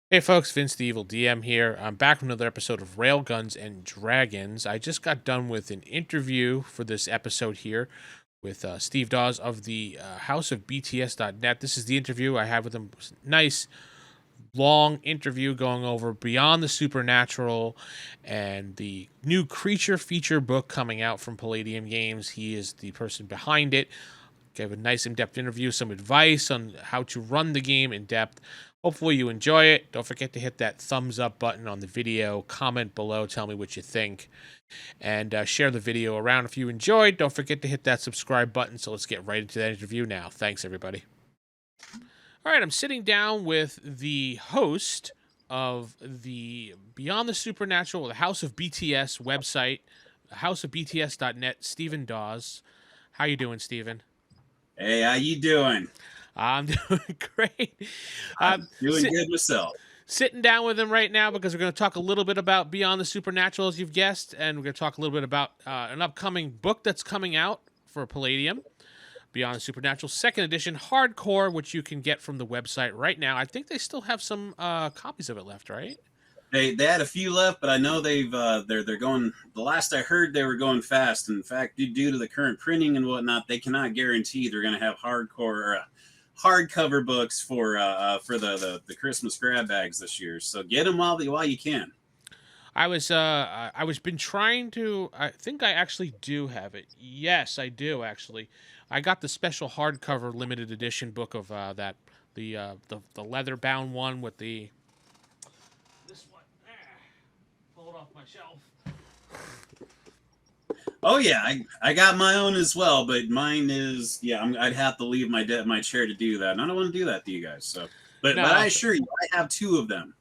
Hey folks, Vince the Evil DM here. I'm back with another episode of Railguns and Dragons. I just got done with an interview for this episode here with Steve Dawes of the House of BTS.net. This is the interview I had with him. It was a nice, long interview going over Beyond the Supernatural and the new creature feature book coming out from Palladium Games. He is the person behind it. Gave a nice in-depth interview, some advice on how to run the game in depth. Hopefully you enjoy it. Don't forget to hit that thumbs up button on the video. Comment below. Tell me what you think. And share the video around if you enjoyed. Don't forget to hit that subscribe button. So let's get right into that interview now. Thanks, everybody. All right, I'm sitting down with the host of the Beyond the Supernatural, the House of BTS website, houseofbts.net, Stephen Dawes. How you doing, Stephen? Hey, how you doing? I'm doing great. I'm doing good myself. Sitting down with him right now because we're going to talk a little bit about Beyond the Supernatural, as you've guessed, and we're going to talk a little bit about an upcoming book that's coming out for Palladium, Beyond the Supernatural, second edition, hardcore, which you can get from the website right now. I think they still have some copies of it left, right? They had a few left, but I know they're going. The last I heard, they were going fast. In fact, due to the current printing and whatnot, they cannot guarantee they're going to have hardcover books for the Christmas grab bags this year. So get them while you can. I was been trying to. I think I actually do have it. Yes, I do actually. I got the special hardcover limited edition book of that the leather bound one with the this one. Pull it off my shelf. Oh yeah, I got my own as well, but mine is I'd have to leave my chair to do that, and I don't want to do that to you guys. So, but I No, assure you, I have two of them you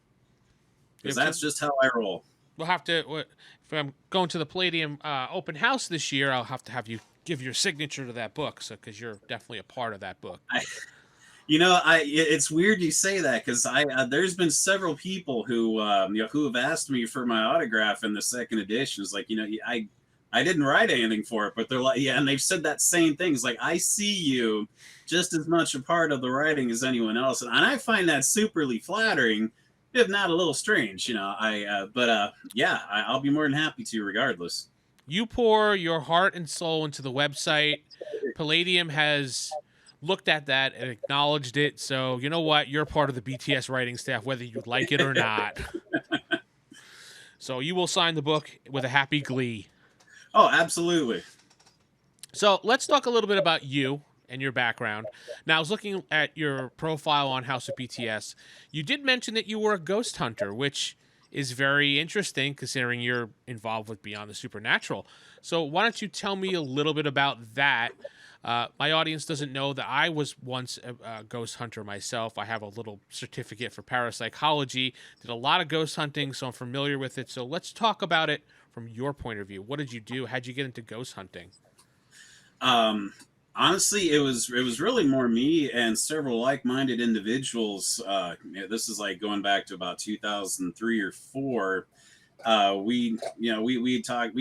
because have that's to. just how I roll. We'll have to. If I'm going to the Palladium open house this year, I'll have you give your signature to that book, so because you're definitely a part of that book. It's weird you say that because there's been several people who have asked me for my autograph in the second edition. It's like, I didn't write anything for it, but they're like, yeah, and they've said that same thing. It's like, I see you just as much a part of the writing as anyone else, and I find that superly flattering, if not a little strange. I'll be more than happy to regardless. You pour your heart and soul into the website. Palladium has looked at that and acknowledged it. So you know what? You're part of the BTS writing staff, whether you like it or not. So you will sign the book with a happy glee. Oh, absolutely. So let's talk a little bit about you and your background. Now, I was looking at your profile on House of BTS. You did mention that you were a ghost hunter, which is very interesting considering you're involved with Beyond the Supernatural. So, why don't you tell me a little bit about that? My audience doesn't know that I was once a ghost hunter myself. I have a little certificate for parapsychology, did a lot of ghost hunting, so I'm familiar with it. So, let's talk about it from your point of view. What did you do? How'd you get into ghost hunting? Um, Honestly, it was really more me and several like-minded individuals. This is like going back to about 2003 or four. We talked.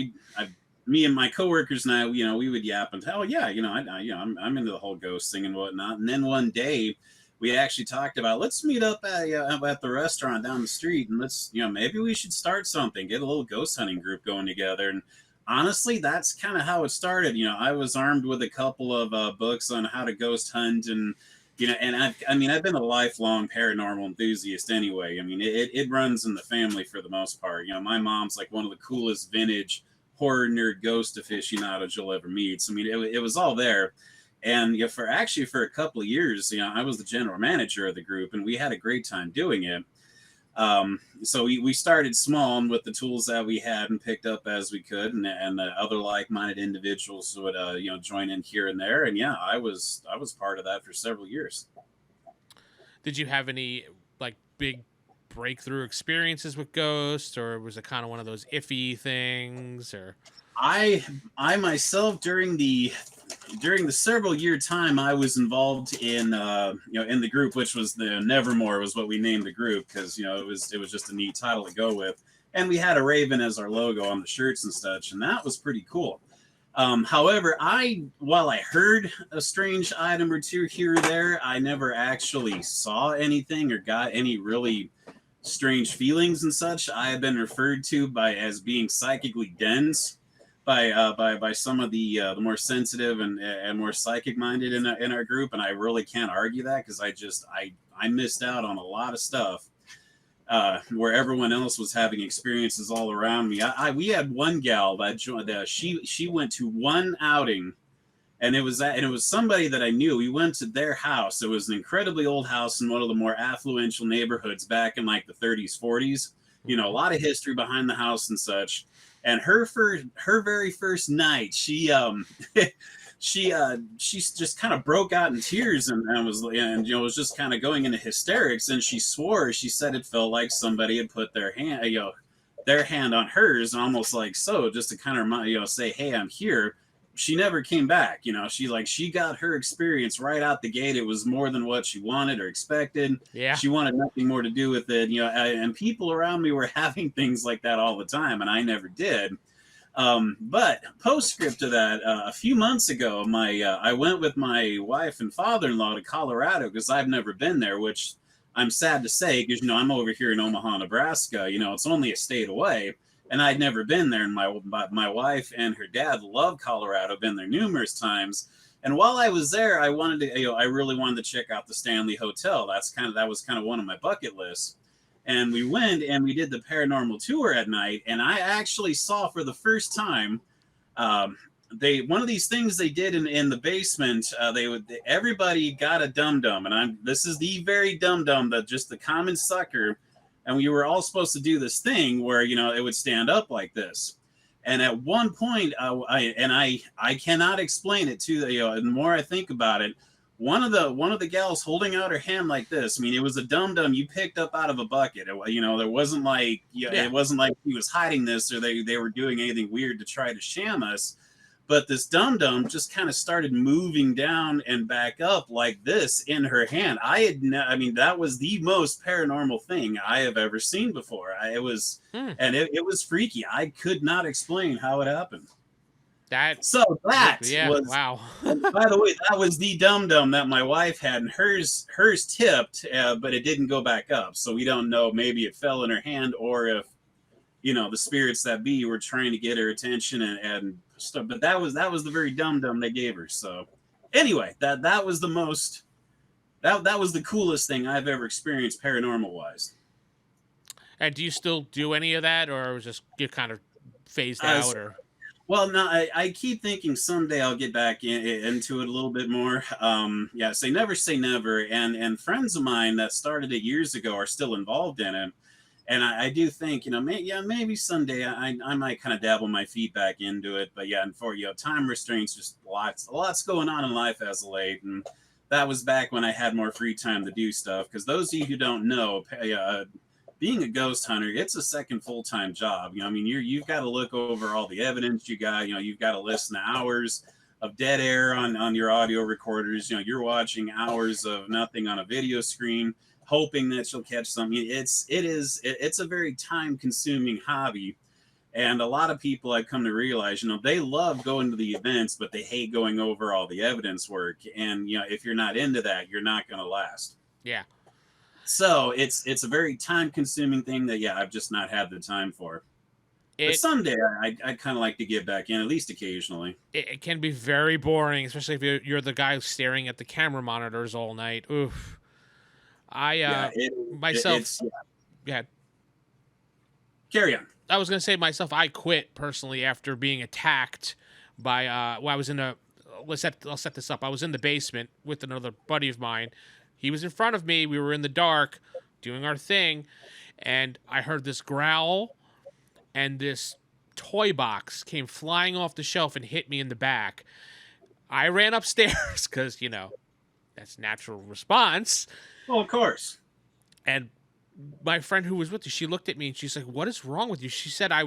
Me and my coworkers and I, we would yap and oh yeah, I'm into the whole ghost thing and whatnot. And then one day, we actually talked about let's meet up at the restaurant down the street and let's maybe we should start something, get a little ghost hunting group going together. And honestly, that's kind of how it started. I was armed with a couple of books on how to ghost hunt, and I've been a lifelong paranormal enthusiast anyway. I mean, it runs in the family for the most part. My mom's like one of the coolest vintage horror nerd ghost aficionados you'll ever meet. So, I mean, it was all there. And for a couple of years, I was the general manager of the group, and we had a great time doing it. So we started small and with the tools that we had and picked up as we could, and other like-minded individuals would join in here and there, and yeah, I was part of that for several years. Did you have any like big breakthrough experiences with ghosts, or was it kind of one of those iffy things? Or I myself during the several year time I was involved in the group, which was the Nevermore was what we named the group because it was just a neat title to go with, and we had a raven as our logo on the shirts and such, and that was pretty cool. However, while I heard a strange item or two here or there, I never actually saw anything or got any really strange feelings and such. I have been referred to as being psychically dense by some of the more sensitive and more psychic minded in our group, and I really can't argue that because I missed out on a lot of stuff where everyone else was having experiences all around me. We had one gal that joined. She went to one outing, and it was somebody that I knew. We went to their house. It was an incredibly old house in one of the more affluential neighborhoods back in like the 30s, 40s. You know, a lot of history behind the house and such. And her very first night, she just kind of broke out in tears and was just kind of going into hysterics. And she swore, she said it felt like somebody had put their hand on hers, almost like so, just to kind of say, hey, I'm here. She never came back. She got her experience right out the gate. It was more than what she wanted or expected. Yeah. She wanted nothing more to do with it. And people around me were having things like that all the time, and I never did. But postscript to that, a few months ago, I went with my wife and father-in-law to Colorado because I've never been there, which I'm sad to say because I'm over here in Omaha, Nebraska. It's only a state away. And I'd never been there. And my wife and her dad love Colorado, been there numerous times. And while I was there, I really wanted to check out the Stanley Hotel. That was kind of one of my bucket lists. And we went and we did the paranormal tour at night. And I actually saw for the first time, one of these things they did in the basement. Everybody got a dum-dum, and this is the very dum-dum, just the common sucker. And we were all supposed to do this thing where, it would stand up like this. And at one point, I cannot explain it to the more I think about it, one of the gals holding out her hand like this. I mean, it was a dum-dum you picked up out of a bucket. There wasn't like, it wasn't like he was hiding this or they were doing anything weird to try to sham us. But this dum-dum just kind of started moving down and back up like this in her hand. That was the most paranormal thing I have ever seen before. It was freaky. I could not explain how it happened. Was wow. By the way, that was the dum-dum that my wife had, and hers tipped, but it didn't go back up. So we don't know. Maybe it fell in her hand, or if the spirits that be were trying to get her attention and stuff. But that was the very dum-dum they gave her. So anyway, that was the most that was the coolest thing I've ever experienced paranormal wise. And do you still do any of that, or just get kind of phased out? Or well, no, I keep thinking someday I'll get back into it a little bit more. Say never, and friends of mine that started it years ago are still involved in it. And I do think, maybe someday I might kind of dabble my feet back into it. But and for time restraints, just lots going on in life as of late. And that was back when I had more free time to do stuff. Because those of you who don't know, being a ghost hunter, it's a second full-time job. You've got to look over all the evidence you got. You've got to listen to hours of dead air on your audio recorders. You're watching hours of nothing on a video screen, hoping that you'll catch something. It's a very time-consuming hobby, and a lot of people I've come to realize, they love going to the events, but they hate going over all the evidence work. And if you're not into that, you're not going to last. Yeah. So it's a very time-consuming thing that I've just not had the time for. But someday I kind of like to get back in, at least occasionally. It can be very boring, especially if you're the guy staring at the camera monitors all night. Oof. Myself. Yeah. Carry on. I was gonna say myself. I quit personally after being attacked by. I was in I'll set this up. I was in the basement with another buddy of mine. He was in front of me. We were in the dark, doing our thing, and I heard this growl, and this toy box came flying off the shelf and hit me in the back. I ran upstairs because that's natural response. Well, of course. And my friend who was with you, she looked at me and she's like, "What is wrong with you?" She said, I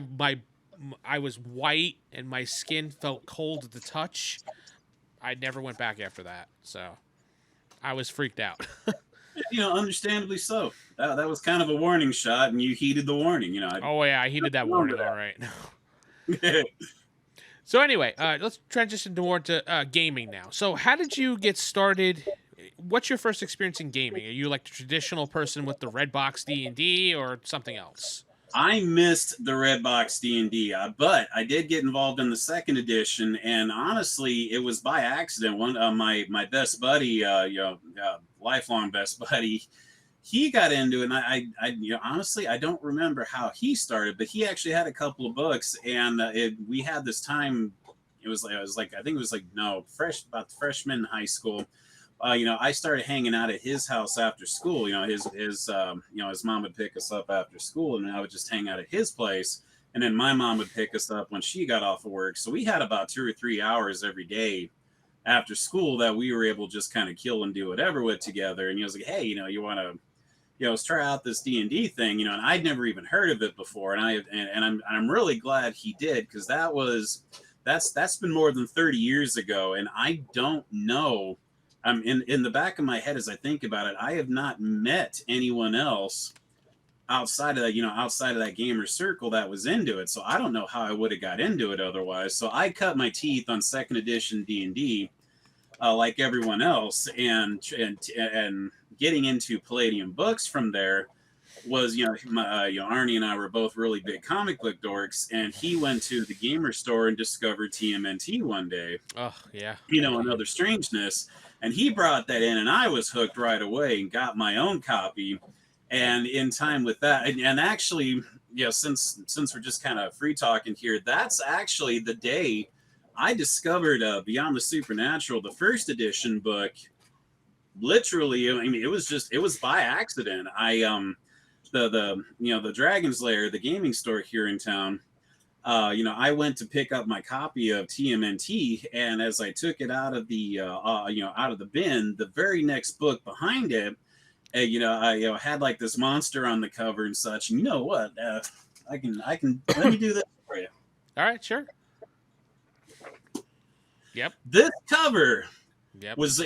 was white and my skin felt cold at the touch. I never went back after that. So I was freaked out. Understandably so. That was kind of a warning shot, and you heeded the warning. I heeded that warning. All right. So anyway, let's transition more to gaming now. So how did you get started what's your first experience in gaming? Are you like the traditional person with the red box D&D or something else? I missed the red box D&D, but I did get involved in the second edition, and honestly, it was by accident. One my best buddy, lifelong best buddy, he got into it, and honestly, I don't remember how he started, but he actually had a couple of books, and we had this time. It was like I think it was like no about freshman in high school. I started hanging out at his house after school. His mom would pick us up after school, and I would just hang out at his place. And then my mom would pick us up when she got off of work. So we had about 2 or 3 hours every day after school that we were able to just kind of kill and do whatever with together. And he was like, "Hey, you want to, let's try out this D&D thing," and I'd never even heard of it before. And I'm really glad he did, because that's been more than 30 years ago, and I don't know. I'm in the back of my head as I think about it, I have not met anyone else outside of that gamer circle that was into it. So I don't know how I would have got into it otherwise. So I cut my teeth on second edition D&D, like everyone else, and getting into Palladium books from there was, Arnie and I were both really big comic book dorks, and he went to the gamer store and discovered TMNT one day. Oh yeah. Another strangeness. And he brought that in, and I was hooked right away and got my own copy. And in time with that, and actually, since we're just kind of free talking here, that's actually the day I discovered Beyond the Supernatural, the first edition book. Literally, I mean, it was by accident. The Dragon's Lair, the gaming store here in town. I went to pick up my copy of TMNT, and as I took it out of the out of the bin, the very next book behind it, I had like this monster on the cover and such. And you know what? I can let me do this for you. All right, sure. Yep. This cover Yep. was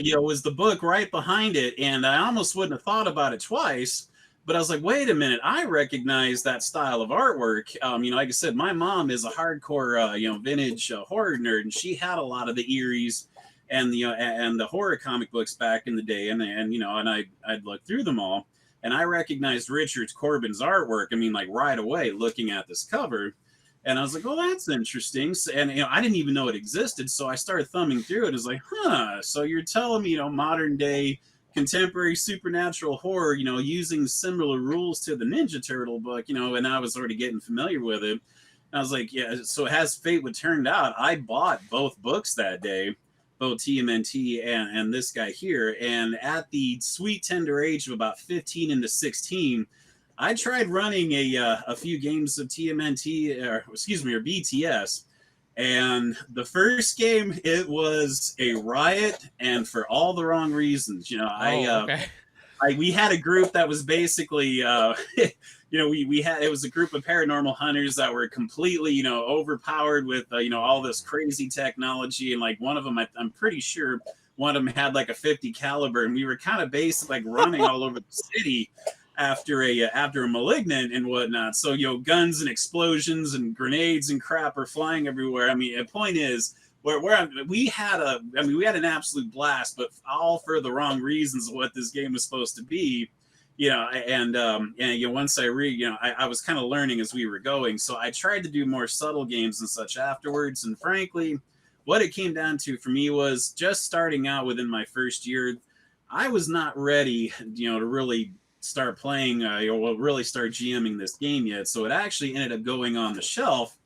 the book right behind it, and I almost wouldn't have thought about it twice. But I was like, wait a minute, I recognize that style of artwork. Like I said, my mom is a hardcore, vintage horror nerd, and she had a lot of the Eries and the horror comic books back in the day. And I'd look through them all, and I recognized Richard Corbin's artwork. I mean, like right away, looking at this cover, and I was like, oh, that's interesting. So, and I didn't even know it existed, so I started thumbing through it. It was like, huh? So you're telling me, modern day contemporary supernatural horror, using similar rules to the Ninja Turtle book, and I was already getting familiar with it. And I was like, yeah, so as fate would turn out, I bought both books that day, both TMNT and this guy here. And at the sweet tender age of about 15 into 16, I tried running a few games of TMNT, or BTS. And the first game, it was a riot, and for all the wrong reasons. We had a group that was basically, we had, it was a group of paranormal hunters that were completely, overpowered with, all this crazy technology. And like one of them, I'm pretty sure one of them had like a 50 caliber, and we were kind of basically like running all over the city after a malignant and whatnot. So guns and explosions and grenades and crap are flying everywhere. I mean, the point is, we had an absolute blast, but all for the wrong reasons of what this game was supposed to be. Once I was kind of learning as we were going, so I tried to do more subtle games and such afterwards. And frankly, what it came down to for me was just starting out within my first year, I was not ready, to really start playing, really start GMing this game yet. So it actually ended up going on the shelf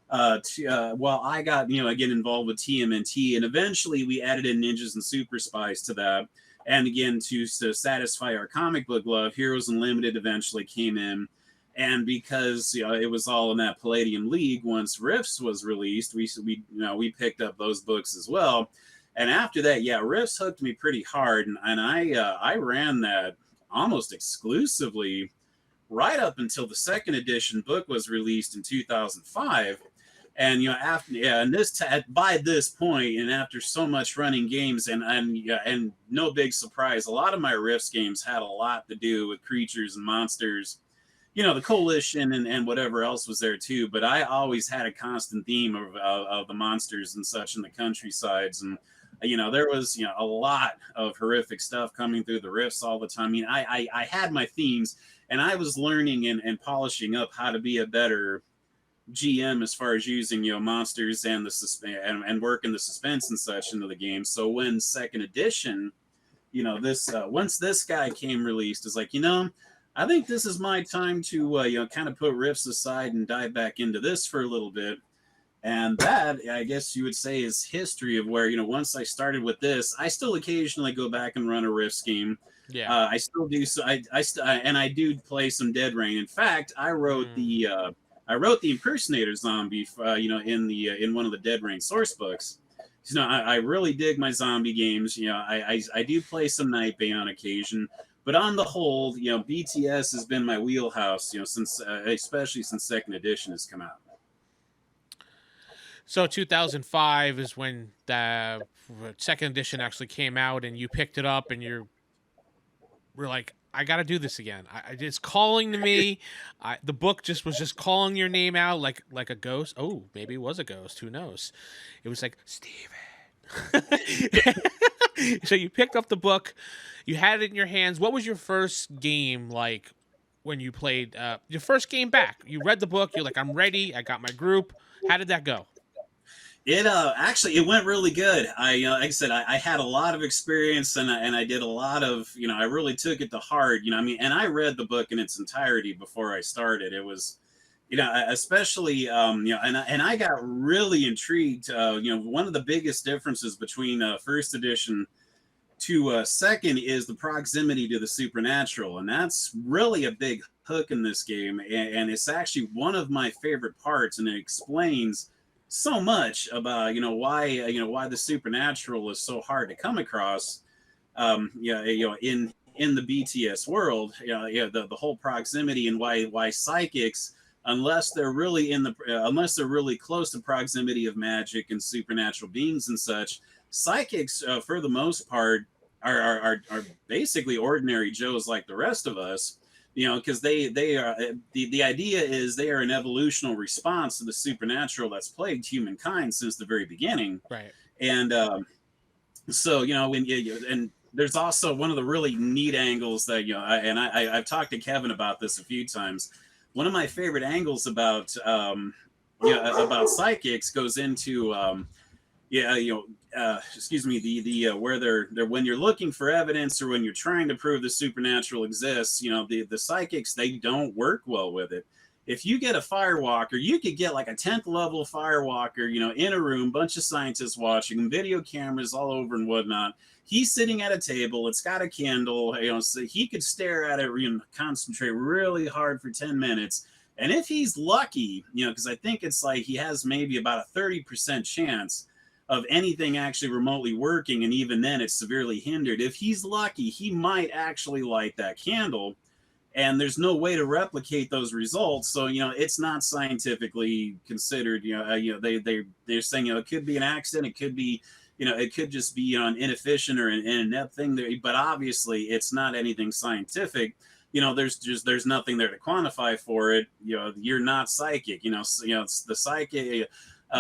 while I got, again, involved with TMNT. And eventually we added in Ninjas and Super Spies to that. And again, to satisfy our comic book love, Heroes Unlimited eventually came in. And because it was all in that Palladium League, once Rifts was released, we picked up those books as well. And after that, Rifts hooked me pretty hard, and I ran that almost exclusively right up until the second edition book was released in 2005. And by this point, and after so much running games, and no big surprise, a lot of my Rifts games had a lot to do with creatures and monsters, the coalition and whatever else was there too. But I always had a constant theme of the monsters and such in the countrysides. And There was a lot of horrific stuff coming through the rifts all the time. I mean, I had my themes, and I was learning and polishing up how to be a better GM as far as using monsters and and working the suspense and such into the game. So when second edition, this once this guy came released, is like, I think this is my time to kind of put rifts aside and dive back into this for a little bit. And that, I guess you would say, is history of where, once I started with this, I still occasionally go back and run a Rift scheme. Yeah. I still do. So and I do play some Dead Rain. In fact, I wrote the impersonator zombie, in one of the Dead Rain source books. I really dig my zombie games. I do play some Nightbane on occasion, but on the whole, BTS has been my wheelhouse, since especially since second edition has come out. So 2005 is when the second edition actually came out, and you picked it up, and we're like, I got to do this again. It's calling to me. The book was just calling your name out like a ghost. Oh, maybe it was a ghost. Who knows? It was like, Steven. So you picked up the book. You had it in your hands. What was your first game like when you played your first game back? You read the book. You're like, I'm ready. I got my group. How did that go? It actually, it went really good. Like I said, I had a lot of experience, and I did a lot of, I really took it to heart, and I read the book in its entirety before I started. It was, especially, and I got really intrigued. One of the biggest differences between first edition to second is the proximity to the supernatural, and that's really a big hook in this game, and it's actually one of my favorite parts, and it explains so much about why the supernatural is so hard to come across. In the BTS world, the whole proximity, and why psychics, unless they're really close to proximity of magic and supernatural beings and such, psychics for the most part are basically ordinary Joes like the rest of us. Because they are the idea is they are an evolutional response to the supernatural that's plagued humankind since the very beginning. Right. And so and there's also one of the really neat angles that I've talked to Kevin about this a few times. One of my favorite angles about psychics goes into where they're when you're looking for evidence, or when you're trying to prove the supernatural exists, the psychics, they don't work well with it. If you get a firewalker, you could get like a 10th level firewalker, in a room, bunch of scientists watching, video cameras all over and whatnot. He's sitting at a table, it's got a candle, so he could stare at it and concentrate really hard for 10 minutes. And if he's lucky, because I think it's like he has maybe about a 30% chance of anything actually remotely working, and even then it's severely hindered. If he's lucky, he might actually light that candle, and there's no way to replicate those results. So it's not scientifically considered. They're saying it could be an accident, it could be it could just be an inefficient or an inept thing there, but obviously it's not anything scientific. There's nothing there to quantify for it. You're not psychic. It's the psychic.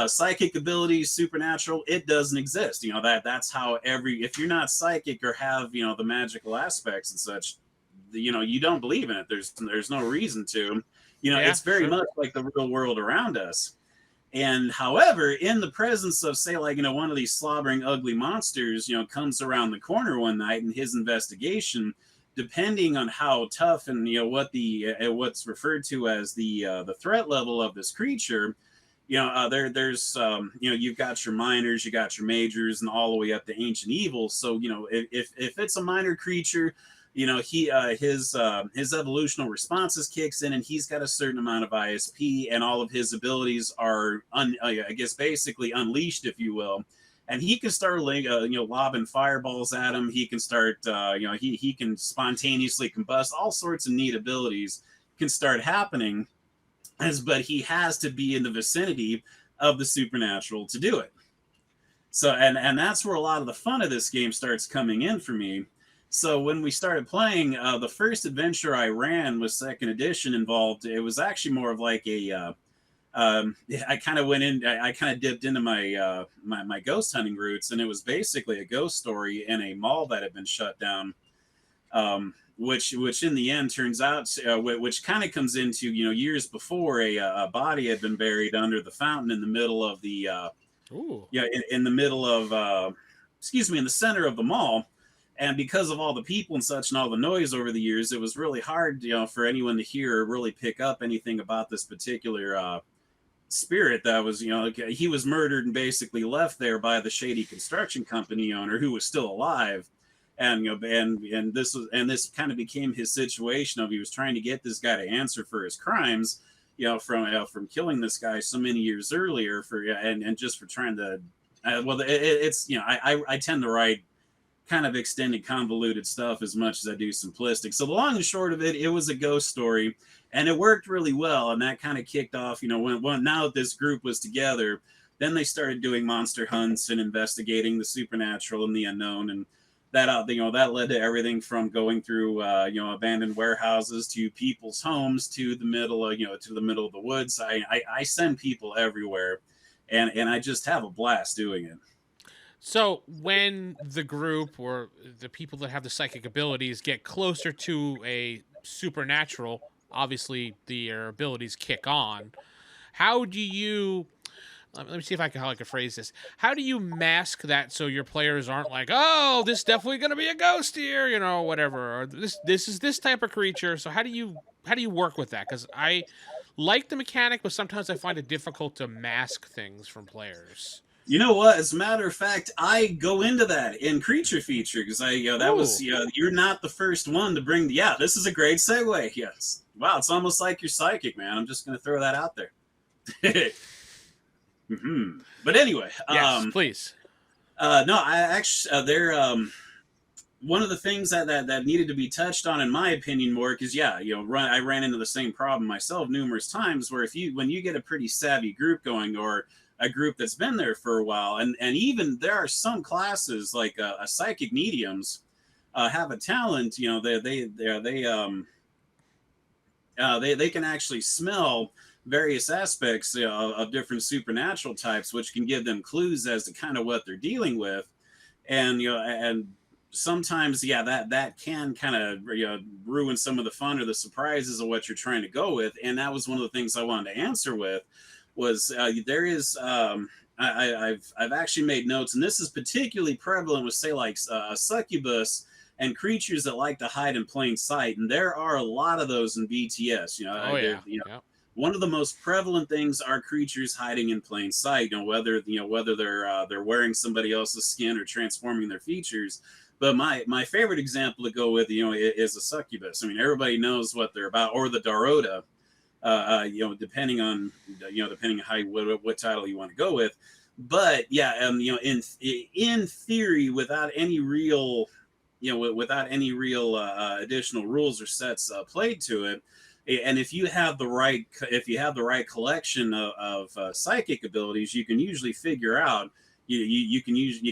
Psychic abilities, supernatural, it doesn't exist. That's how if you're not psychic or have the magical aspects and such, you don't believe in it. There's no reason to. It's very much like the real world around us. And however, in the presence of, say, like one of these slobbering, ugly monsters, comes around the corner one night in his investigation, depending on how tough and what's referred to as the threat level of this creature. There's you've got your minors, you got your majors, and all the way up to ancient evil. So if it's a minor creature, his evolutional responses kicks in, and he's got a certain amount of ISP, and all of his abilities are basically unleashed, if you will. And he can start lobbing fireballs at him. He can start he can spontaneously combust. All sorts of neat abilities can start happening. But he has to be in the vicinity of the supernatural to do it. So, and that's where a lot of the fun of this game starts coming in for me. So when we started playing, the first adventure I ran with second edition involved, it was actually more of like I kind of went in. I kind of dipped into my ghost hunting roots, and it was basically a ghost story in a mall that had been shut down. Which in the end turns out, which kind of comes into, years before, a body had been buried under the fountain in the middle of the Ooh. in the middle of excuse me, in the center of the mall. And because of all the people and such and all the noise over the years, it was really hard, for anyone to hear or really pick up anything about this particular spirit that was, he was murdered and basically left there by the shady construction company owner who was still alive. And this kind of became his situation of, he was trying to get this guy to answer for his crimes, from killing this guy so many years earlier, and just for trying to it's I tend to write kind of extended, convoluted stuff as much as I do simplistic. So the long and short of it, it was a ghost story, and it worked really well. And that kind of kicked off, when now that this group was together, then they started doing monster hunts and investigating the supernatural and the unknown. And that, that led to everything from going through, abandoned warehouses to people's homes to the middle of, to the middle of the woods. I send people everywhere, and I just have a blast doing it. So when the group or the people that have the psychic abilities get closer to a supernatural, obviously their abilities kick on. How do you, let me see if how I can phrase this. How do you mask that so your players aren't like, oh, this is definitely going to be a ghost here, whatever, or this is this type of creature. So how do you work with that? Because I like the mechanic, but sometimes I find it difficult to mask things from players. You know what? As a matter of fact, I go into that in creature feature because that was, you're not the first one to bring. This is a great segue. Yes. Wow. It's almost like you're psychic, man. I'm just going to throw that out there. Mm-hmm. But anyway, yes, please. No, I actually, they're, one of the things that needed to be touched on, in my opinion, more, because I ran into the same problem myself numerous times, where when you get a pretty savvy group going, or a group that's been there for a while, and even there are some classes like a psychic mediums have a talent, they can actually smell various aspects of different supernatural types, which can give them clues as to kind of what they're dealing with. And and sometimes that can kind of ruin some of the fun or the surprises of what you're trying to go with. And that was one of the things I wanted to answer with, was there is I've actually made notes, and this is particularly prevalent with, say, like a succubus and creatures that like to hide in plain sight. And there are a lot of those in BTS. One of the most prevalent things are creatures hiding in plain sight. Whether they're wearing somebody else's skin or transforming their features. But my favorite example to go with, is a succubus. I mean, everybody knows what they're about, or the Dorota. Depending on how what title you want to go with. But in theory, without any real additional rules or sets played to it, and if you have the right collection of psychic abilities, you can usually figure out. You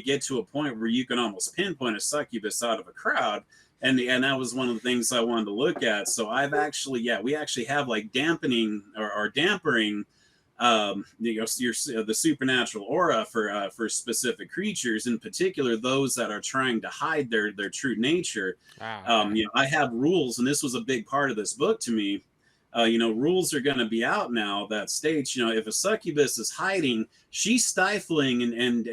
get to a point where you can almost pinpoint a succubus out of a crowd. And that was one of the things I wanted to look at. So we actually have like dampening or dampering, the supernatural aura for specific creatures, in particular those that are trying to hide their true nature. I have rules, and this was a big part of this book to me. Rules are going to be out now that states, if a succubus is hiding, she's stifling and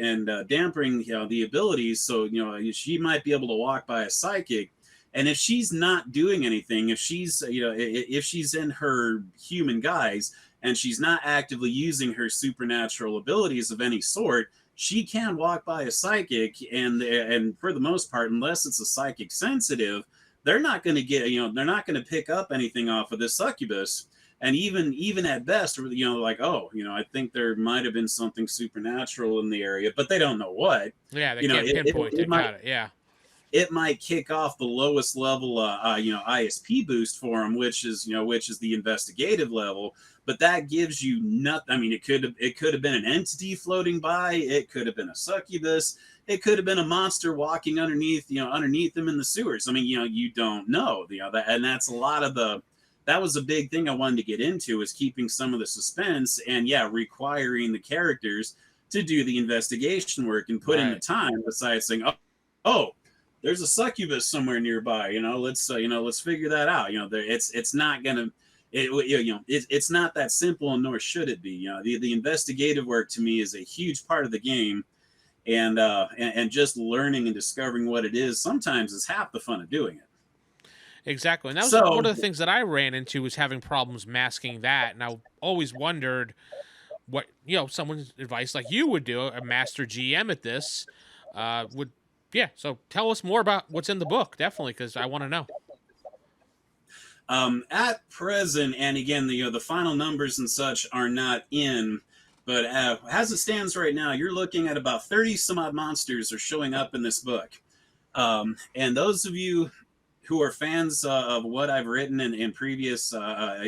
dampering, the abilities. So, she might be able to walk by a psychic. And if she's not doing anything, if she's in her human guise and she's not actively using her supernatural abilities of any sort, she can walk by a psychic, and for the most part, unless it's a psychic sensitive, they're not going to they're not going to pick up anything off of this succubus. And even at best, I think there might have been something supernatural in the area, but they don't know what. Yeah, they can't pinpoint it. Got it. Yeah. It might kick off the lowest level, ISP boost for them, which is the investigative level. But that gives you nothing. I mean, it could have been an entity floating by. It could have been a succubus. It could have been a monster walking underneath them in the sewers. I mean, you don't know. And that's a lot of the that was a big thing I wanted to get into, is keeping some of the suspense, and yeah, requiring the characters to do the investigation work and put in the Right. time, besides saying, oh, there's a succubus somewhere nearby, let's figure that out. It's not gonna it's not that simple, and nor should it be. The investigative work to me is a huge part of the game, and just learning and discovering what it is sometimes is half the fun of doing it. Exactly. And that was So one of the things that I ran into, was having problems masking that. And I always wondered what, someone's advice like you would do, a master GM at this, would, yeah. So tell us more about what's in the book, definitely, because I want to know. at present, and again, the final numbers and such are not in, but as it stands right now, you're looking at about 30 some odd monsters are showing up in this book. And those of you who are fans of what I've written in previous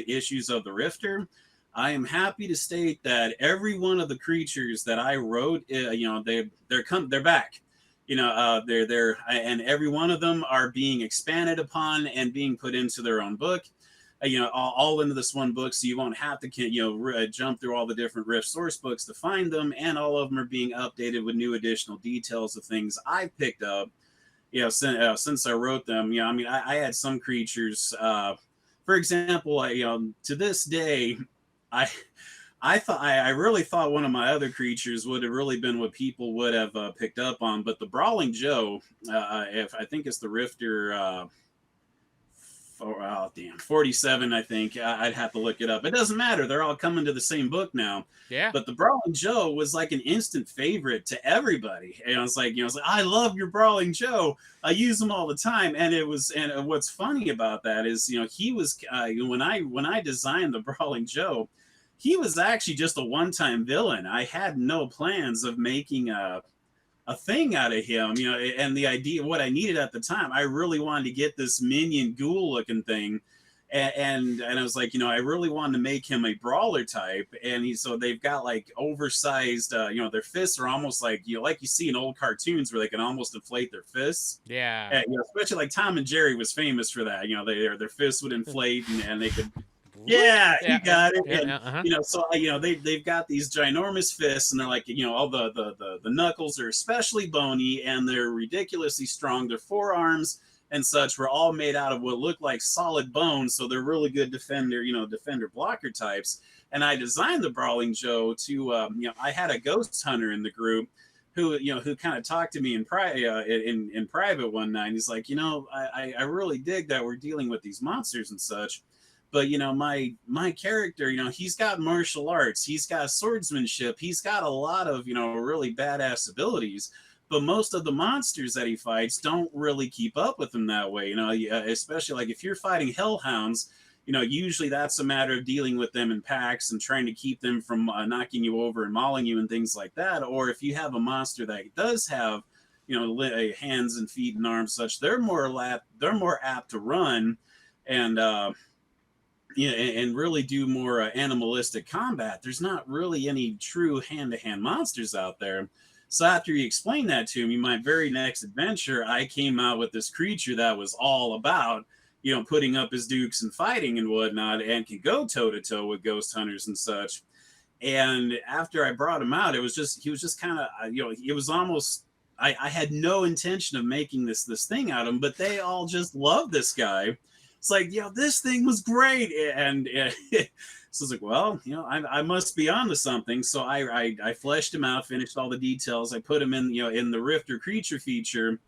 issues of the Rifter, I am happy to state that every one of the creatures that I wrote, they're back. And every one of them are being expanded upon and being put into their own book. All into this one book, so you won't have to jump through all the different Rift source books to find them, and all of them are being updated with new additional details of things I picked up. Since I wrote them. I had some creatures. For example, to this day, I I really thought one of my other creatures would have really been what people would have picked up on, but the Brawling Joe, if I think it's the Rifter. Oh damn, 47. I think I'd have to look it up. It doesn't matter. They're all coming to the same book now. Yeah. But the Brawling Joe was like an instant favorite to everybody. And I was like, I love your Brawling Joe. I use them all the time. And what's funny about that is, he was when I designed the Brawling Joe, he was actually just a one-time villain. I had no plans of making a thing out of him, and the idea, what I needed at the time, I really wanted to get this minion ghoul looking thing. And I was like, I really wanted to make him a brawler type. And so they've got like oversized, their fists are almost like, like you see in old cartoons where they can almost inflate their fists. Yeah. And, especially like Tom and Jerry was famous for that. Their fists would inflate, and they could. Yeah, you got it. And, so they've got these ginormous fists, and they're like, all the knuckles are especially bony, and they're ridiculously strong. Their forearms and such were all made out of what looked like solid bone, so they're really good defender blocker types. And I designed the Brawling Joe to, I had a ghost hunter in the group who kind of talked to me in private one night. He's like, I really dig that we're dealing with these monsters and such. But my character, he's got martial arts, he's got swordsmanship, he's got a lot of really badass abilities. But most of the monsters that he fights don't really keep up with him that way. Especially like if you're fighting hellhounds, usually that's a matter of dealing with them in packs and trying to keep them from knocking you over and mauling you and things like that. Or if you have a monster that does have hands and feet and arms, such, they're more apt to run and and really do more animalistic combat. There's not really any true hand-to-hand monsters out there. So after you explained that to me, my very next adventure, I came out with this creature that was all about, putting up his dukes and fighting and whatnot, and can go toe-to-toe with ghost hunters and such. And after I brought him out, he was just kind of, it was almost, I had no intention of making this thing out of him, but they all just love this guy. It's like, this thing was great. And so I was like, well, I must be onto something. So I fleshed him out, finished all the details. I put him in, in the Rifter creature feature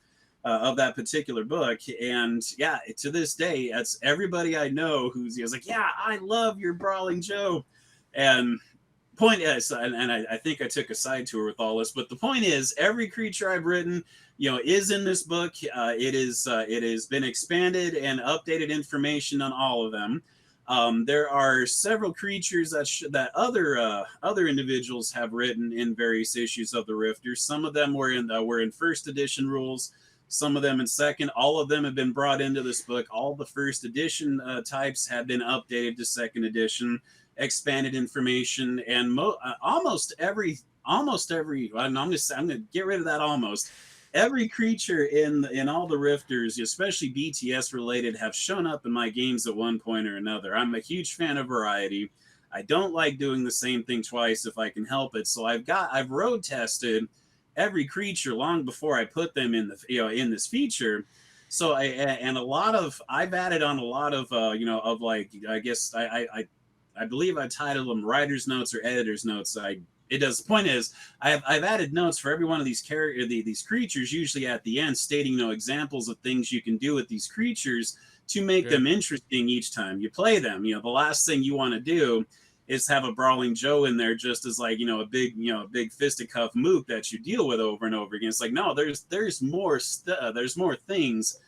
of that particular book. And yeah, to this day, that's everybody I know who's like, yeah, I love your Brawling Joe. And point is, and I think I took a side tour with all this, but the point is, every creature I've written, is in this book. It has been expanded and updated information on all of them. There are several creatures that other individuals have written in various issues of the Rifters. Some of them were in first edition rules, some of them in second. All of them have been brought into this book. All the first edition types have been updated to second edition, expanded information, and almost every. I'm gonna get rid of that almost. every creature in all the Rifters, especially BTS related, have shown up in my games at one point or another. I'm a huge fan of variety. I don't like doing the same thing twice if I can help it. So I've road tested every creature long before I put them in in this feature. So I've added on a lot of of like, I guess I believe I titled them writer's notes or editor's notes. It does. The point is, I've added notes for every one of these these creatures, usually at the end, stating examples of things you can do with these creatures to make them interesting each time you play them. The last thing you want to do is have a brawling Joe in there just as like a big fisticuff mook that you deal with over and over again. It's like, no, there's more there's more things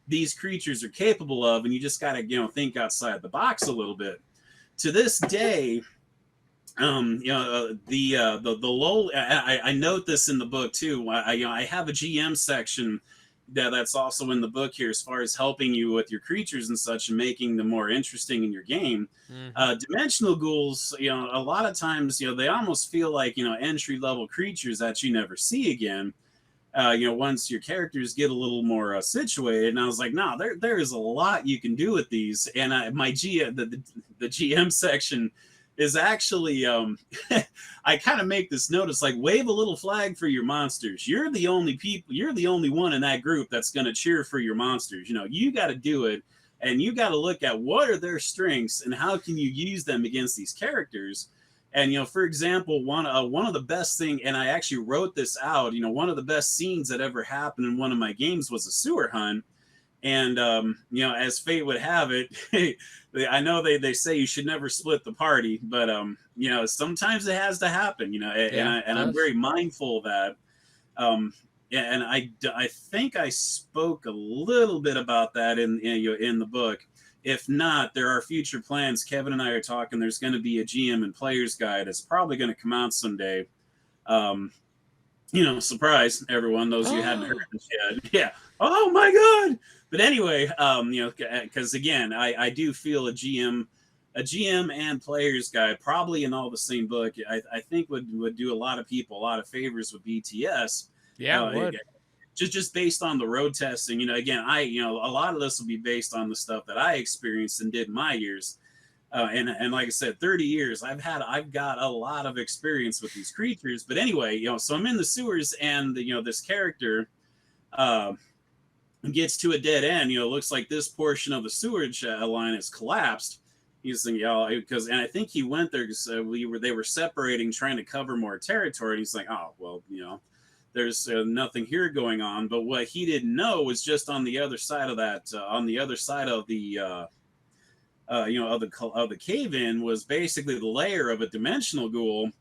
these creatures are capable of, and you just got to think outside the box a little bit. To this day, the lull. I note this in the book too. I have a GM section that's also in the book here, as far as helping you with your creatures and such, and making them more interesting in your game. Dimensional ghouls, a lot of times, they almost feel like entry level creatures that you never see again. Once your characters get a little more situated. And I was like, no, there is a lot you can do with these. And the GM section is actually I kind of make this notice, like, wave a little flag for your monsters. You're the only one in that group that's going to cheer for your monsters. You got to do it, and you got to look at what are their strengths and how can you use them against these characters. And for example, one of the best thing, and I actually wrote this out, one of the best scenes that ever happened in one of my games was a sewer hunt. And as fate would have it, I know they say you should never split the party, but sometimes it has to happen, and I'm very mindful of that. And I think I spoke a little bit about that in the book. If not, there are future plans. Kevin and I are talking. There's going to be a GM and player's guide. It's probably going to come out someday. Surprise, everyone, those of you hadn't heard this yet. Yeah. Oh my God. But anyway, because again, I do feel a GM and player's guide, probably in all the same book, I think would do a lot of people a lot of favors with BTS. Yeah, it would. Just based on the road testing. Again, a lot of this will be based on the stuff that I experienced and did in my years. And like I said, 30 years, I've got a lot of experience with these creatures. But anyway, so I'm in the sewers, and this character gets to a dead end. It looks like this portion of the sewage line has collapsed. He's thinking, because, and I think he went there because they were separating, trying to cover more territory. And he's like, oh well, there's nothing here going on. But what he didn't know was just on the other side of that, on the other side of the of the cave-in, was basically the lair of a dimensional ghoul.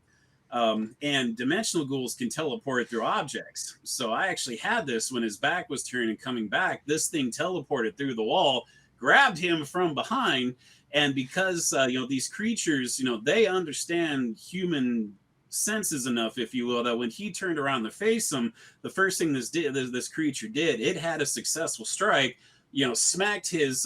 And dimensional ghouls can teleport through objects. So I actually had this when his back was turned and coming back. This thing teleported through the wall, grabbed him from behind, and because these creatures, they understand human senses enough, if you will, that when he turned around to face him, the first thing this creature did, it had a successful strike. Smacked his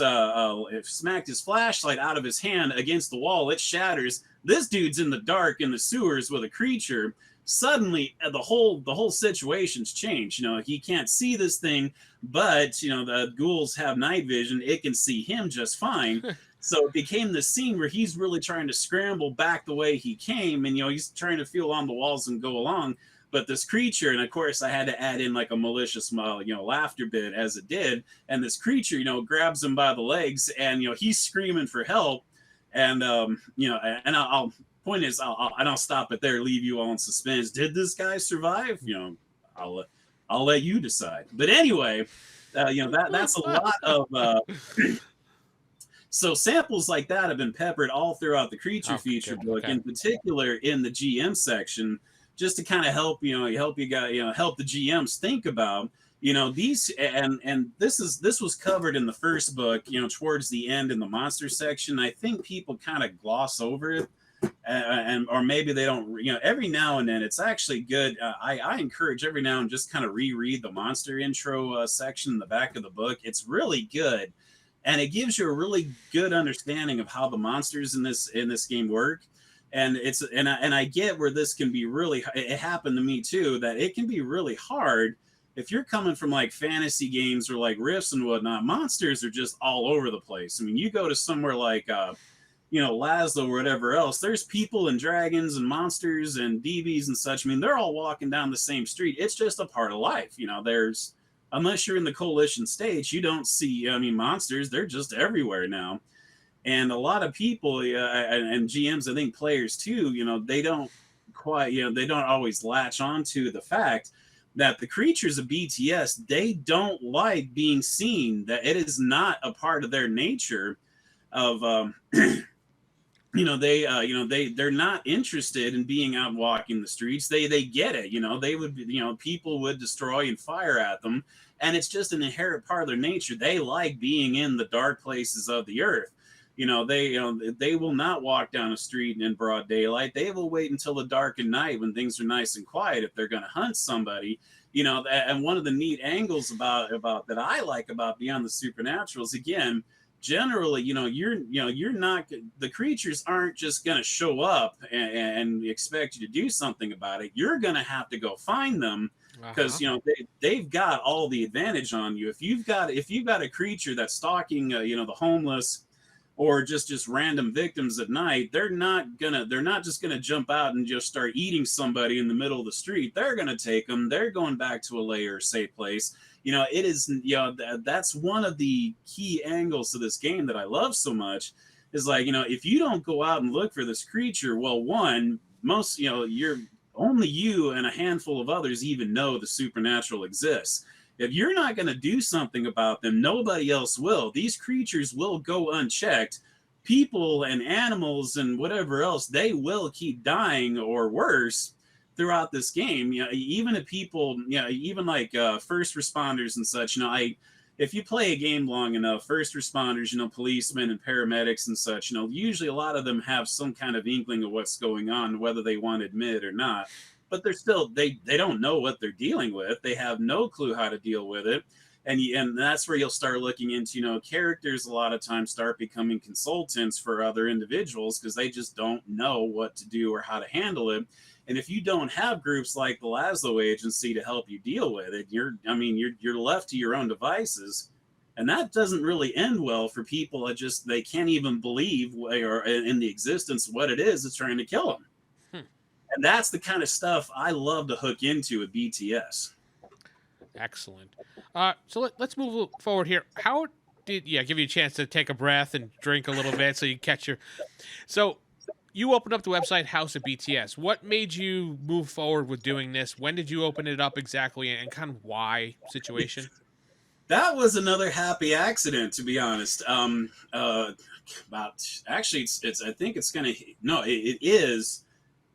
flashlight out of his hand against the wall. It shatters. This dude's in the dark in the sewers with a creature. Suddenly, the whole situation's changed. He can't see this thing, but the ghouls have night vision. It can see him just fine. So it became this scene where he's really trying to scramble back the way he came, and he's trying to feel on the walls and go along. But this creature, and of course I had to add in like a malicious, laughter bit as it did. And this creature, grabs him by the legs, and he's screaming for help. And and I'll point is I'll stop it there, leave you all in suspense. Did this guy survive? I'll let you decide. But anyway, that's a lot of. So samples like that have been peppered all throughout the creature feature book, in particular in the GM section, just to kind of help help the GMs think about these, and this was covered in the first book, towards the end in the monster section. I think people kind of gloss over it, or maybe they don't. Every now and then it's actually good. I encourage every now and just kind of reread the monster intro section in the back of the book. It's really good, and it gives you a really good understanding of how the monsters in this game work. And I get where this can be really. It happened to me too, that it can be really hard if you're coming from like fantasy games or like Rifts and whatnot, monsters are just all over the place. I mean, you go to somewhere like Laszlo or whatever else, there's people and dragons and monsters and DBs and such. I mean, they're all walking down the same street. It's just a part of life. There's, unless you're in the coalition states, you don't see, monsters. They're just everywhere now. And a lot of people and GMs, I think players too, they don't quite, they don't always latch on to the fact that the creatures of BTS, they don't like being seen, that it is not a part of their nature of, they're not interested in being out walking the streets. They get it. They would, people would destroy and fire at them. And it's just an inherent part of their nature. They like being in the dark places of the earth. They will not walk down a street in broad daylight. They will wait until the dark at night when things are nice and quiet if they're going to hunt somebody. And one of the neat angles about that I like about Beyond the Supernatural is, again, generally, you're not, the creatures aren't just going to show up and expect you to do something about it. You're going to have to go find them, because they've got all the advantage on you. If you've got a creature that's stalking the homeless or just random victims at night, they're not just gonna jump out and just start eating somebody in the middle of the street. They're gonna take them. They're going back to a lair, safe place. It is, that's one of the key angles to this game that I love so much, is like, if you don't go out and look for this creature, well, one, most, you're only you and a handful of others even know the supernatural exists. If you're not going to do something about them, nobody else will. These creatures will go unchecked. People and animals and whatever else, they will keep dying or worse throughout this game. Even if people, even like first responders and such, if you play a game long enough, first responders, policemen and paramedics and such, usually a lot of them have some kind of inkling of what's going on, whether they want to admit it or not. But they're still, they don't know what they're dealing with. They have no clue how to deal with it. And that's where you'll start looking into, characters a lot of times start becoming consultants for other individuals because they just don't know what to do or how to handle it. And if you don't have groups like the Laszlo Agency to help you deal with it, you're left to your own devices. And that doesn't really end well for people that they can't even believe or in the existence of what it is that's trying to kill them. And that's the kind of stuff I love to hook into with BTS. Excellent. So let's move forward here. How did give you a chance to take a breath and drink a little bit so you catch your... So you opened up the website House of BTS. What made you move forward with doing this? When did you open it up exactly, and kind of why situation? That was another happy accident, to be honest. It is.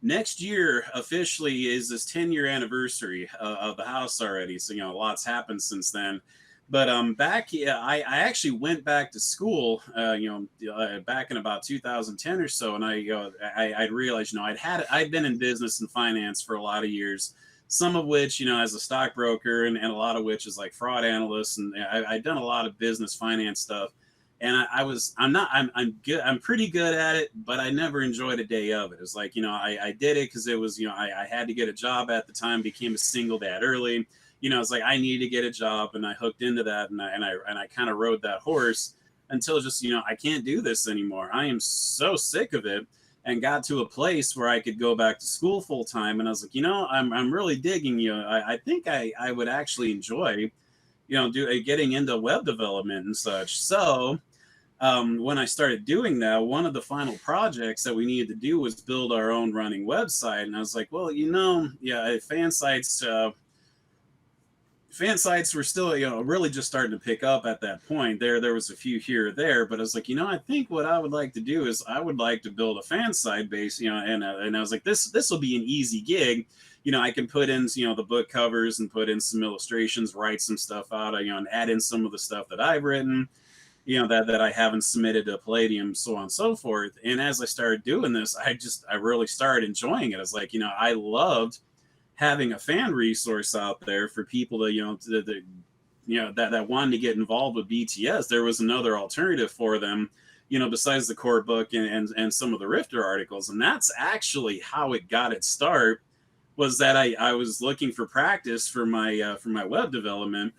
Next year officially is this 10-year anniversary of the house already. So, a lot's happened since then. But I actually went back to school, back in about 2010 or so, and I realized, I'd been in business and finance for a lot of years, some of which, as a stockbroker, and a lot of which is like fraud analyst, and I'd done a lot of business finance stuff. And I'm pretty good at it, but I never enjoyed a day of it. It was like, I did it because it was, I had to get a job at the time, became a single dad early. It's like I needed to get a job, and I hooked into that, and I kind of rode that horse until just, I can't do this anymore. I am so sick of it, and got to a place where I could go back to school full time. And I was like, I'm really digging, I think I would actually enjoy, getting into web development and such. So when I started doing that, one of the final projects that we needed to do was build our own running website. And I was like, well, fan sites were still, really just starting to pick up at that point. There was a few here or there, but I was like, I think what I would like to do is I would like to build a fan site base, and I was like, this will be an easy gig. I can put in, the book covers and put in some illustrations, write some stuff out, and add in some of the stuff that I've written, that I haven't submitted to Palladium, so on and so forth. And as I started doing this, I really started enjoying it. I was like, I loved having a fan resource out there for people that wanted to get involved with BTS. There was another alternative for them, besides the core book and some of the Rifter articles. And that's actually how it got its start, was that I was looking for practice for my web development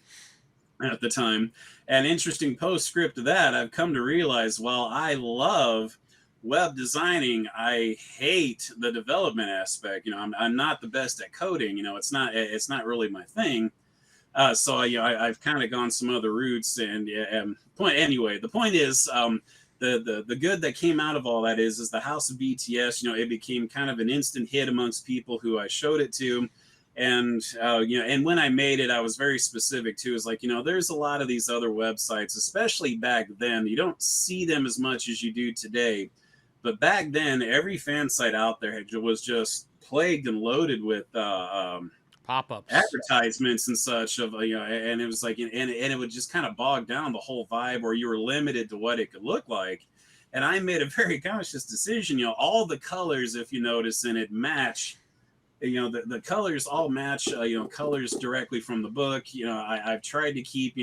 at the time. And interesting postscript to that, I've come to realize while I love web designing, I hate the development aspect. I'm not the best at coding. It's not really my thing. So I've kind of gone some other routes, and point anyway. The point is, the good that came out of all that is the House of BTS. It became kind of an instant hit amongst people who I showed it to, and and when I made it, I was very specific too. It's like there's a lot of these other websites, especially back then. You don't see them as much as you do today, but back then, every fan site out there was just plagued and loaded with pop-ups, advertisements and such and it was like, and it would just kind of bog down the whole vibe, or you were limited to what it could look like. And I made a very conscious decision. All the colors, if you notice in it, match. The colors all match. Colors directly from the book. I've tried to keep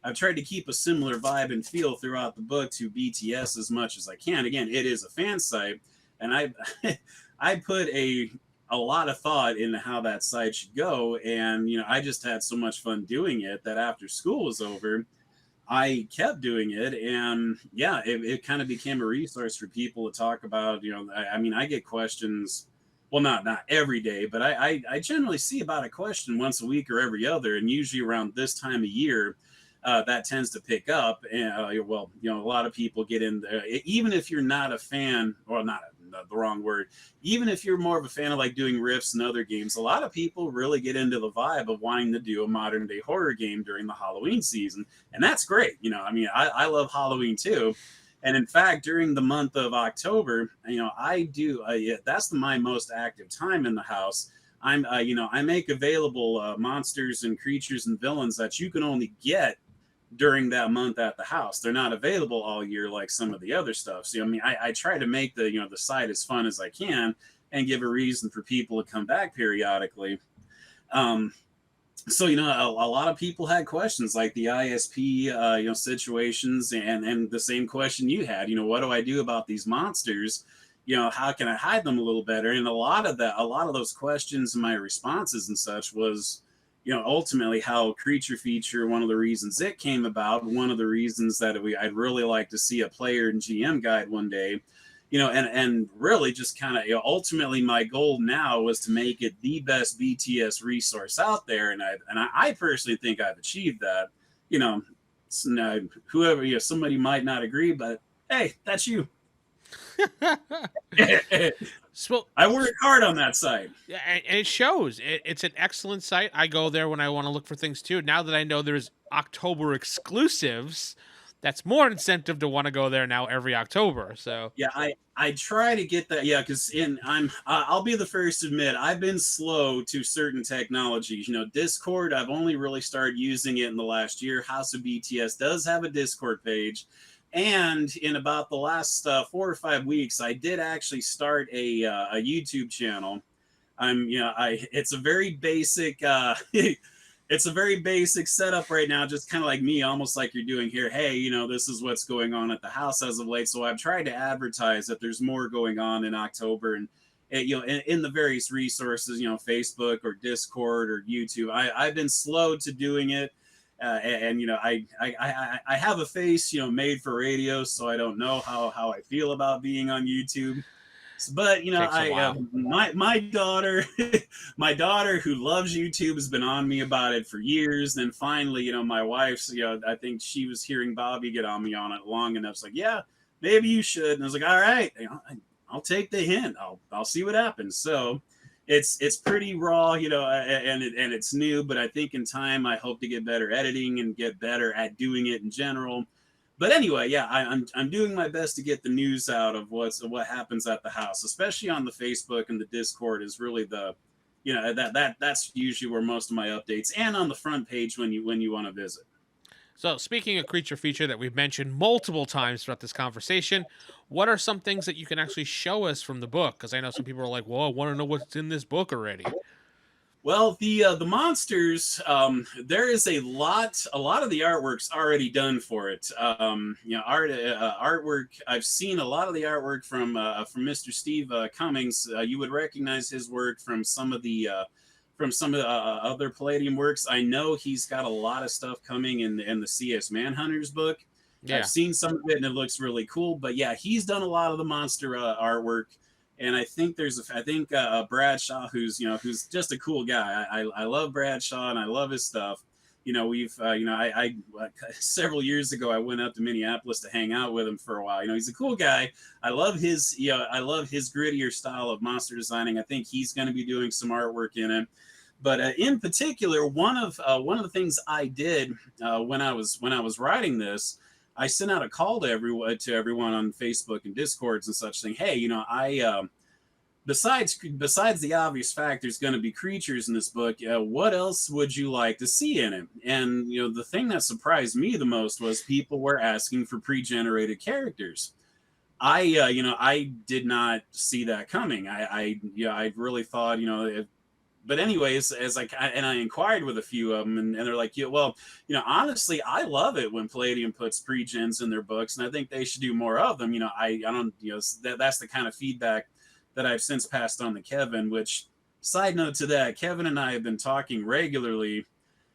I've tried to keep a similar vibe and feel throughout the book to BTS as much as I can. Again, it is a fan site, and I put a lot of thought into how that site should go. And, I just had so much fun doing it that after school was over, I kept doing it. And yeah, it kind of became a resource for people to talk about. I get questions, well, not every day, but I generally see about a question once a week or every other. And usually around this time of year, that tends to pick up. And, a lot of people get in there, even if you're not a fan, or not the wrong word, even if you're more of a fan of like doing riffs and other games, a lot of people really get into the vibe of wanting to do a modern day horror game during the Halloween season. And that's great. I love Halloween too. And in fact, during the month of October, that's my most active time in the house. I make available monsters and creatures and villains that you can only get during that month at the house. They're not available all year like some of the other stuff. So I try to make the site as fun as I can and give a reason for people to come back periodically. So a lot of people had questions like the ISP situations, and the same question you had. What do I do about these monsters? How can I hide them a little better? And a lot of those questions and my responses and such was, ultimately how Creature Feature, one of the reasons it came about, one of the reasons that I'd really like to see a player and GM guide one day, and really just kind of, ultimately my goal now was to make it the best BTS resource out there. And I personally think I've achieved that. Whoever, somebody might not agree, but hey, that's you. So I work hard on that site. Yeah, and it shows. It's an excellent site. I go there when I want to look for things too. Now that I know there's October exclusives, that's more incentive to want to go there now every October. So yeah, I try to get that. Yeah, because I'll be the first to admit I've been slow to certain technologies. Discord, I've only really started using it in the last year. House of BTS does have a Discord page. And in about the last 4 or 5 weeks, I did actually start a YouTube channel. It's a very basic, it's a very basic setup right now, just kind of like me, almost like you're doing here. Hey, this is what's going on at the house as of late. So I've tried to advertise that there's more going on in October, and in the various resources, Facebook or Discord or YouTube. I've been slow to doing it. I have a face, made for radio, so I don't know how I feel about being on YouTube. But my daughter, my daughter who loves YouTube has been on me about it for years. Then finally, my wife's, I think she was hearing Bobby get on me on it long enough. It's like, yeah, maybe you should. And I was like, all right, I'll take the hint. I'll see what happens. So it's pretty raw, and it's new, but I think in time I hope to get better editing and get better at doing it in general. But anyway, yeah, I'm doing my best to get the news out of what happens at the house, especially on the Facebook and the Discord is really the, that's usually where most of my updates, and on the front page when you want to visit. So speaking of Creature Feature that we've mentioned multiple times throughout this conversation, what are some things that you can actually show us from the book? Because I know some people are like, well, I want to know what's in this book already. Well, the monsters, there is a lot of the artwork's already done for it. Artwork. I've seen a lot of the artwork from Mr. Steve Cummings. You would recognize his work from some of the other Palladium works. I know he's got a lot of stuff coming in the CS Manhunters book. I've Yeah. seen some of it and it looks really cool. But yeah, he's done a lot of the monster artwork. And I think I think Bradshaw, who's just a cool guy. I love Bradshaw and I love his stuff. Several years ago I went up to Minneapolis to hang out with him for a while. He's a cool guy. I love I love his grittier style of monster designing. I think he's going to be doing some artwork in it. But in particular, one of the things I did when I was writing this, I sent out a call to everyone on Facebook and Discords and such, saying, "Hey, I besides the obvious fact there's going to be creatures in this book, what else would you like to see in it?" And the thing that surprised me the most was people were asking for pre-generated characters. I did not see that coming. I really thought, but anyways, I inquired with a few of them, and they're like, "Yeah, well, honestly, I love it when Palladium puts pre-gens in their books, and I think they should do more of them." I don't, that's the kind of feedback that I've since passed on to Kevin. Which, side note to that, Kevin and I have been talking regularly,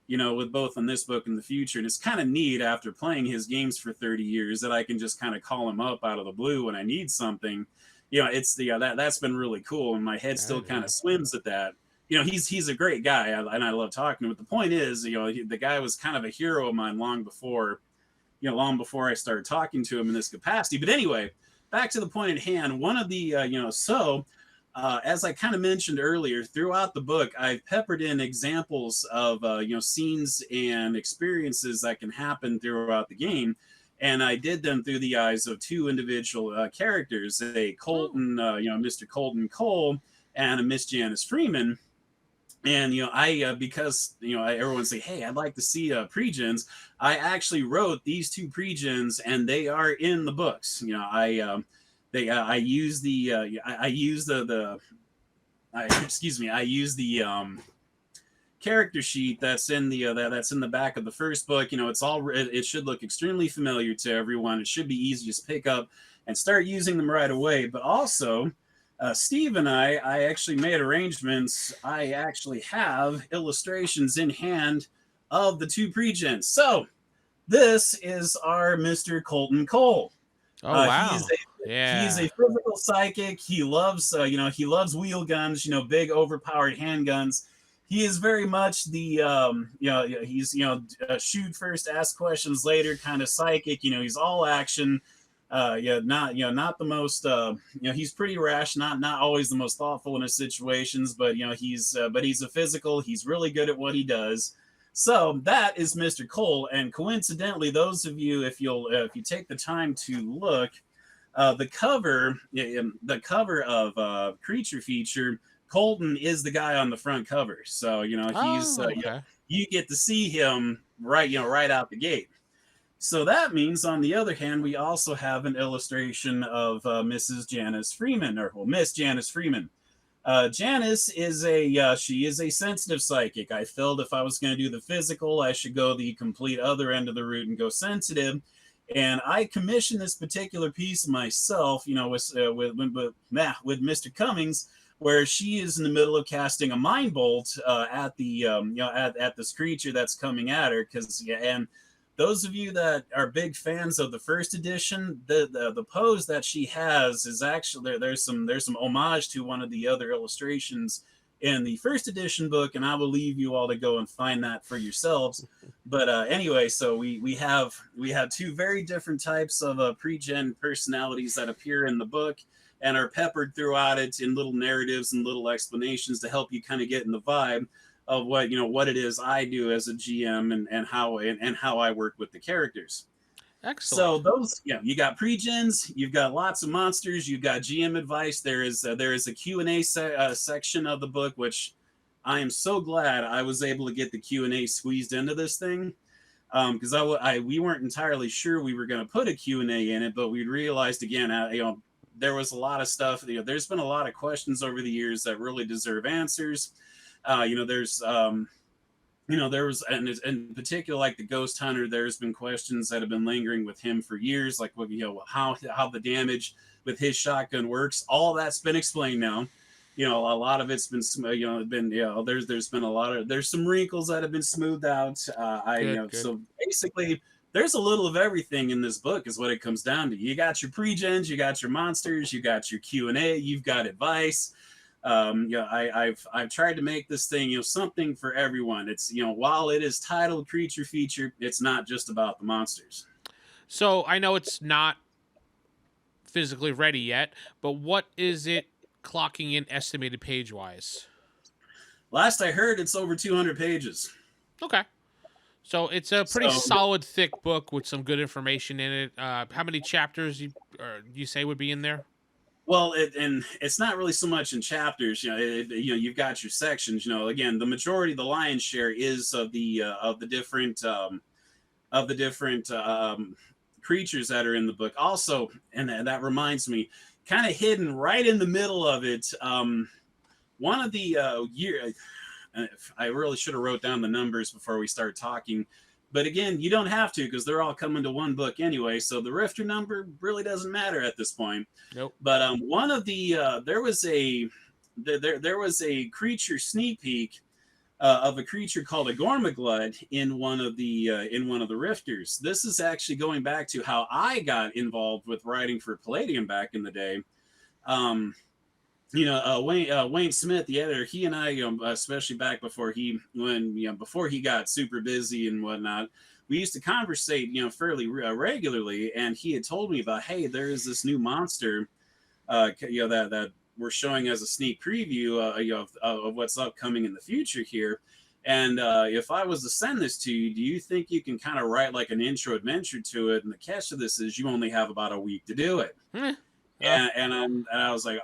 with both on this book and the future, and it's kind of neat after playing his games for 30 years that I can just kind of call him up out of the blue when I need something. It's that's been really cool, and my head still Right, kind yeah. of swims at that. He's a great guy, and I love talking to him. But the point is, the guy was kind of a hero of mine long before I started talking to him in this capacity. But anyway, back to the point at hand. One of the as I kind of mentioned earlier, throughout the book, I've peppered in examples of scenes and experiences that can happen throughout the game, and I did them through the eyes of two individual characters, a Oh. Colton, Mr. Colton Cole, and a Miss Janice Freeman. And I because everyone say, "Hey, I'd like to see pre-gens." I actually wrote these two pre-gens, and they are in the books. I use I use excuse me, I use the character sheet that's in that's in the back of the first book. It should look extremely familiar to everyone. It should be easy to just pick up and start using them right away. But also, Steve and I actually made arrangements. I actually have illustrations in hand of the two pre-gens. So this is our Mr. Colton Cole. Oh, He's wow. a Yeah. physical psychic. He loves he loves wheel guns, big overpowered handguns. He is very much the he's shoot first, ask questions later kind of psychic. He's all action. Not the most he's pretty rash, not always the most thoughtful in his situations, but he's a physical. He's really good at what he does. So that is Mr. Cole, and coincidentally, those of you, if you take the time to look, the cover of Creature Feature, Colton is the guy on the front cover. So he's Oh, okay. you get to see him right out the gate. So that means, on the other hand, we also have an illustration of Mrs. Janice Freeman, or well, Miss Janice Freeman. Janice is she is a sensitive psychic. I felt if I was going to do the physical, I should go the complete other end of the route and go sensitive. And I commissioned this particular piece myself, with Mr. Cummings, where she is in the middle of casting a mind bolt at the at this creature that's coming at her. And those of you that are big fans of the first edition, the pose that she has is actually there's some homage to one of the other illustrations in the first edition book, and I will leave you all to go and find that for yourselves. But anyway, so we have two very different types of pre-gen personalities that appear in the book and are peppered throughout it in little narratives and little explanations to help you kind of get in the vibe of what it is I do as a GM, and how I work with the characters. So Excellent. those, you got pre-gens, you've got lots of monsters, you've got GM advice. There is a Q&A section of the book, which I am so glad I was able to get the Q&A squeezed into this thing, because we weren't entirely sure we were going to put a Q&A in it, but we realized again, there was a lot of stuff. There's been a lot of questions over the years that really deserve answers. There's there was, and in particular, like the ghost hunter, there's been questions that have been lingering with him for years, like how the damage with his shotgun works. All that's been explained now. A lot of it's been there's been a lot of there's some wrinkles that have been smoothed out. Good. So basically there's a little of everything in this book is what it comes down to. You got your pre-gens, you got your monsters, you got your Q&A, you've got advice. I've tried to make this thing something for everyone. It's while it is titled creature feature, it's not just about the monsters. So I know it's not physically ready yet, but what is it clocking in estimated page wise? Last I heard, it's over 200 pages. Okay. So it's a pretty So, solid, thick book with some good information in it. How many chapters you say would be in there? well, and it's not really so much in chapters. You've got your sections. Again, the majority, the lion's share, is of the different creatures that are in the book. Also, and that reminds me, kind of hidden right in the middle of it. One of the I really should have wrote down the numbers before we start talking. But again, you don't have to because they're all coming to one book anyway. So the Rifter number really doesn't matter at this point. Nope. But one of the there was a creature sneak peek of a creature called a Gormaglud in one of the Rifters. This is actually going back to how I got involved with writing for Palladium back in the day. Wayne Smith, the editor, he and I, especially back before before he got super busy and whatnot, we used to conversate, fairly regularly. And he had told me about, hey, there is this new monster, that we're showing as a sneak preview, of what's upcoming in the future here. And if I was to send this to you, do you think you can kind of write like an intro adventure to it? And the catch of this is you only have about a week to do it. And I was like,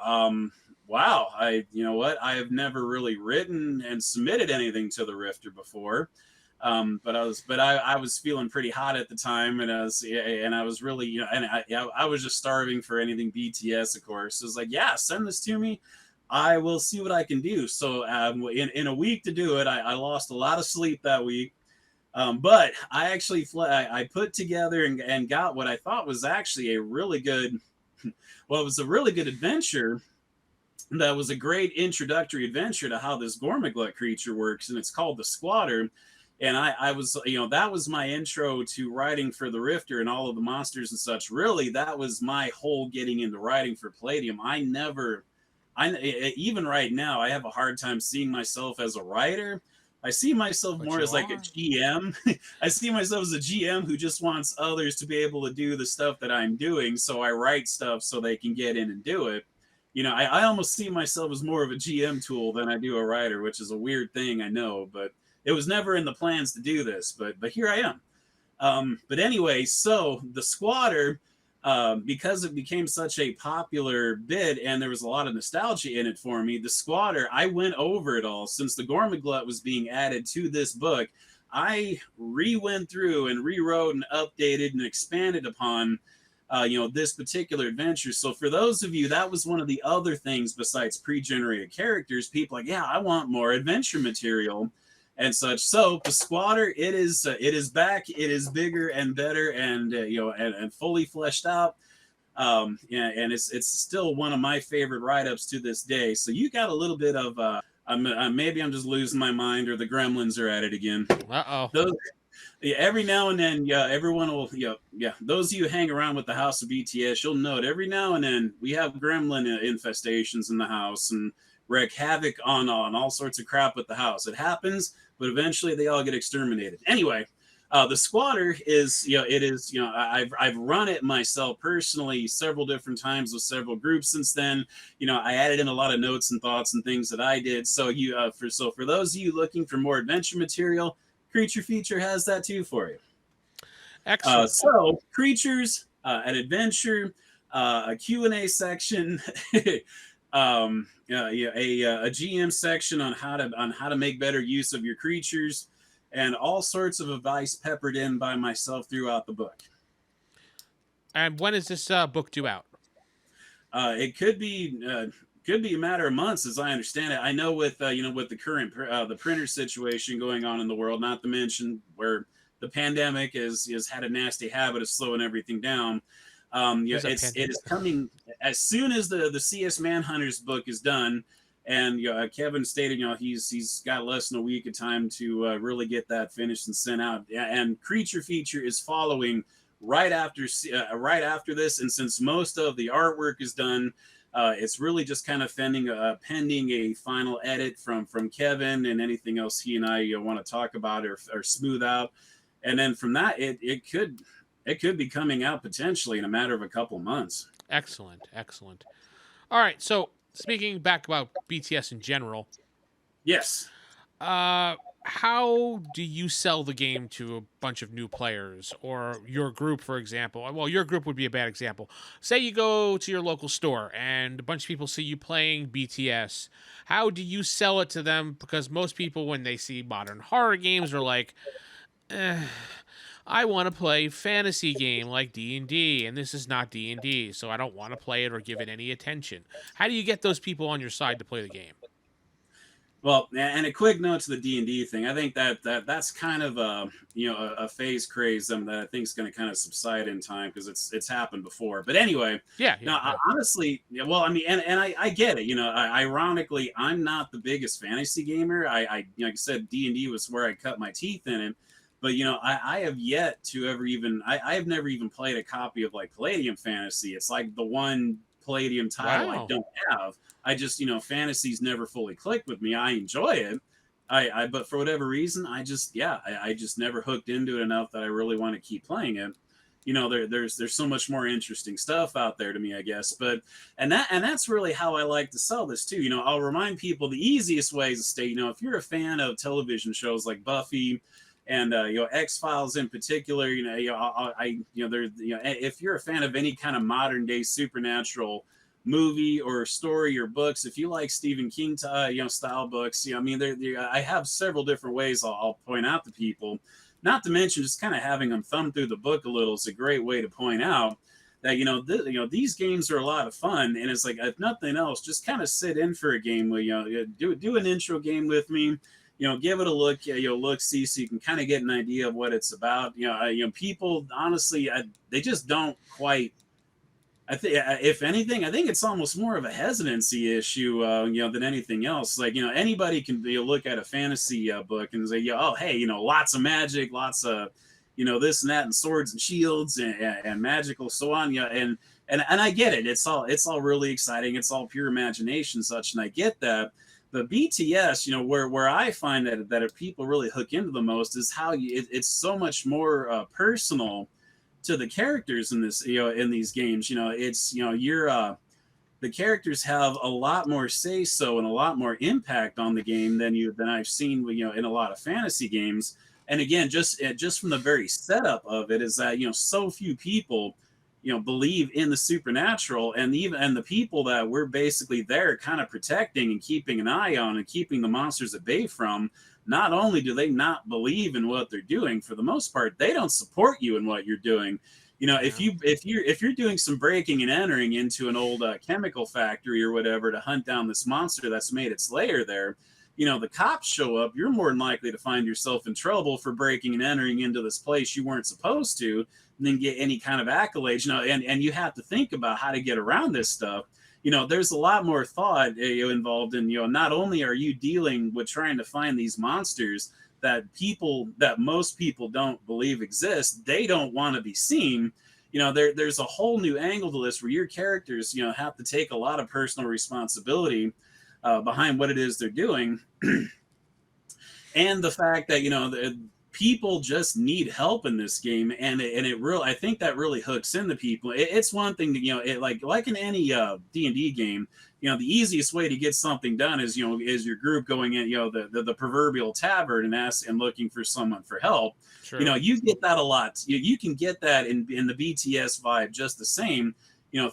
wow, you know what? I have never really written and submitted anything to the Rifter before. But I was feeling pretty hot at the time, and I was really, and I was just starving for anything BTS, of course. So I was like, yeah, send this to me. I will see what I can do. So in a week to do it, I lost a lot of sleep that week. But I actually I put together and got what I thought was actually a really good, well, it was a really good adventure. That was a great introductory adventure to how this Gormaglud creature works, and it's called the Squatter. And I was, that was my intro to writing for the Rifter and all of the monsters and such. Really, that was my whole getting into writing for Palladium. Even right now, I have a hard time seeing myself as a writer. I see myself more as like a GM. I see myself as a GM who just wants others to be able to do the stuff that I'm doing. So I write stuff so they can get in and do it. I almost see myself as more of a GM tool than I do a writer, which is a weird thing, I know, but it was never in the plans to do this, but here I am. But anyway, so the Squatter, because it became such a popular bid and there was a lot of nostalgia in it for me, the Squatter, I went over it all. Since the Gormaglud was being added to this book, I went through and rewrote and updated and expanded upon this particular adventure. So for those of you, that was one of the other things besides pre-generated characters. People like, yeah, I want more adventure material and such. So the Squatter, it is back. It is bigger and better, and and fully fleshed out. And it's still one of my favorite write-ups to this day. So you got a little bit of maybe I'm just losing my mind, or the gremlins are at it again. Yeah, every now and then, everyone will, those of you who hang around with the House of BTS, you'll note every now and then we have gremlin infestations in the house and wreak havoc on all sorts of crap with the house. It happens, but eventually they all get exterminated. Anyway, the Squatter is, I've run it myself personally several different times with several groups since then. I added in a lot of notes and thoughts and things that I did. So for those of you looking for more adventure material, Creature Feature has that too for you. Excellent. So creatures, an adventure, a Q&A section, a GM section on how to make better use of your creatures, and all sorts of advice peppered in by myself throughout the book. And when is this book due out? It could be could be a matter of months, as I understand it. I know with with the current the printer situation going on in the world, not to mention where the pandemic is had a nasty habit of slowing everything down. Yeah, There's a it pandemic. is coming as soon as the CS Manhunters book is done, and Kevin stated he's got less than a week of time to really get that finished and sent out. And Creature Feature is following right after this, and since most of the artwork is done. It's really just kind of pending a final edit from Kevin and anything else he and I want to talk about or smooth out, and then from that it could be coming out potentially in a matter of a couple months. Excellent, excellent. All right, so speaking back about BTS in general, Yes. uh, how do you sell the game to a bunch of new players or your group, for example? Well, your group would be a bad example. Say you go to your local store and a bunch of people see you playing BTS. How do you sell it to them? Because most people, when they see modern horror games, are like, I want to play fantasy game like D&D, and this is not D&D, so I don't want to play it or give it any attention. How do you get those people on your side to play the game? Well, and a quick note to the D&D thing. I think that's kind of a phase craze that I think is going to kind of subside in time because it's happened before. But anyway, Yeah, no, yeah, yeah. honestly, yeah, well, I mean, and I get it. Ironically, I'm not the biggest fantasy gamer. Like I said, D&D was where I cut my teeth in it. But I have yet to ever even I have never even played a copy of like Palladium Fantasy. It's like the one Palladium title I Wow. don't have. I just, fantasy's never fully clicked with me. I enjoy it. But for whatever reason, I just never hooked into it enough that I really want to keep playing it. There's so much more interesting stuff out there to me, I guess. But that's really how I like to sell this too. I'll remind people the easiest way is to stay. If you're a fan of television shows like Buffy, and X Files in particular, if you're a fan of any kind of modern day supernatural movie or story or books, if you like Stephen King style books, I mean, I have several different ways I'll point out to people. Not to mention just kind of having them thumb through the book a little is a great way to point out that these games are a lot of fun, and it's like if nothing else, just kind of sit in for a game where do an intro game with me. Give it a look. Look, see, so you can kind of get an idea of what it's about. People honestly, they just don't quite. I think, if anything, I think it's almost more of a hesitancy issue, than anything else. Like, anybody can look at a fantasy book and say, oh, hey, lots of magic, lots of, this and that, and swords and shields and magical so on. And I get it. It's all really exciting. It's all pure imagination, such, and I get that. But BTS, where I find that if people really hook into the most is how it's so much more personal to the characters in this, in these games. It's you're the characters have a lot more say so and a lot more impact on the game than I've seen, in a lot of fantasy games. And again, just from the very setup of it is that so few people believe in the supernatural, and the people that we're basically there kind of protecting and keeping an eye on and keeping the monsters at bay from. Not only do they not believe in what they're doing, for the most part, they don't support you in what you're doing. If Yeah. you're doing some breaking and entering into an old chemical factory or whatever to hunt down this monster that's made its lair there, the cops show up, you're more than likely to find yourself in trouble for breaking and entering into this place you weren't supposed to, and then get any kind of accolades. And you have to think about how to get around this stuff. There's a lot more thought involved in, not only are you dealing with trying to find these monsters that most people don't believe exist, they don't want to be seen. There's a whole new angle to this where your characters, have to take a lot of personal responsibility behind what it is they're doing. And the fact that, people just need help in this game, and I think that really hooks into people. It's one thing to like in any D&D game, the easiest way to get something done is is your group going in the proverbial tavern and looking for someone for help. True. You get that a lot. You can get that in the BTS vibe just the same,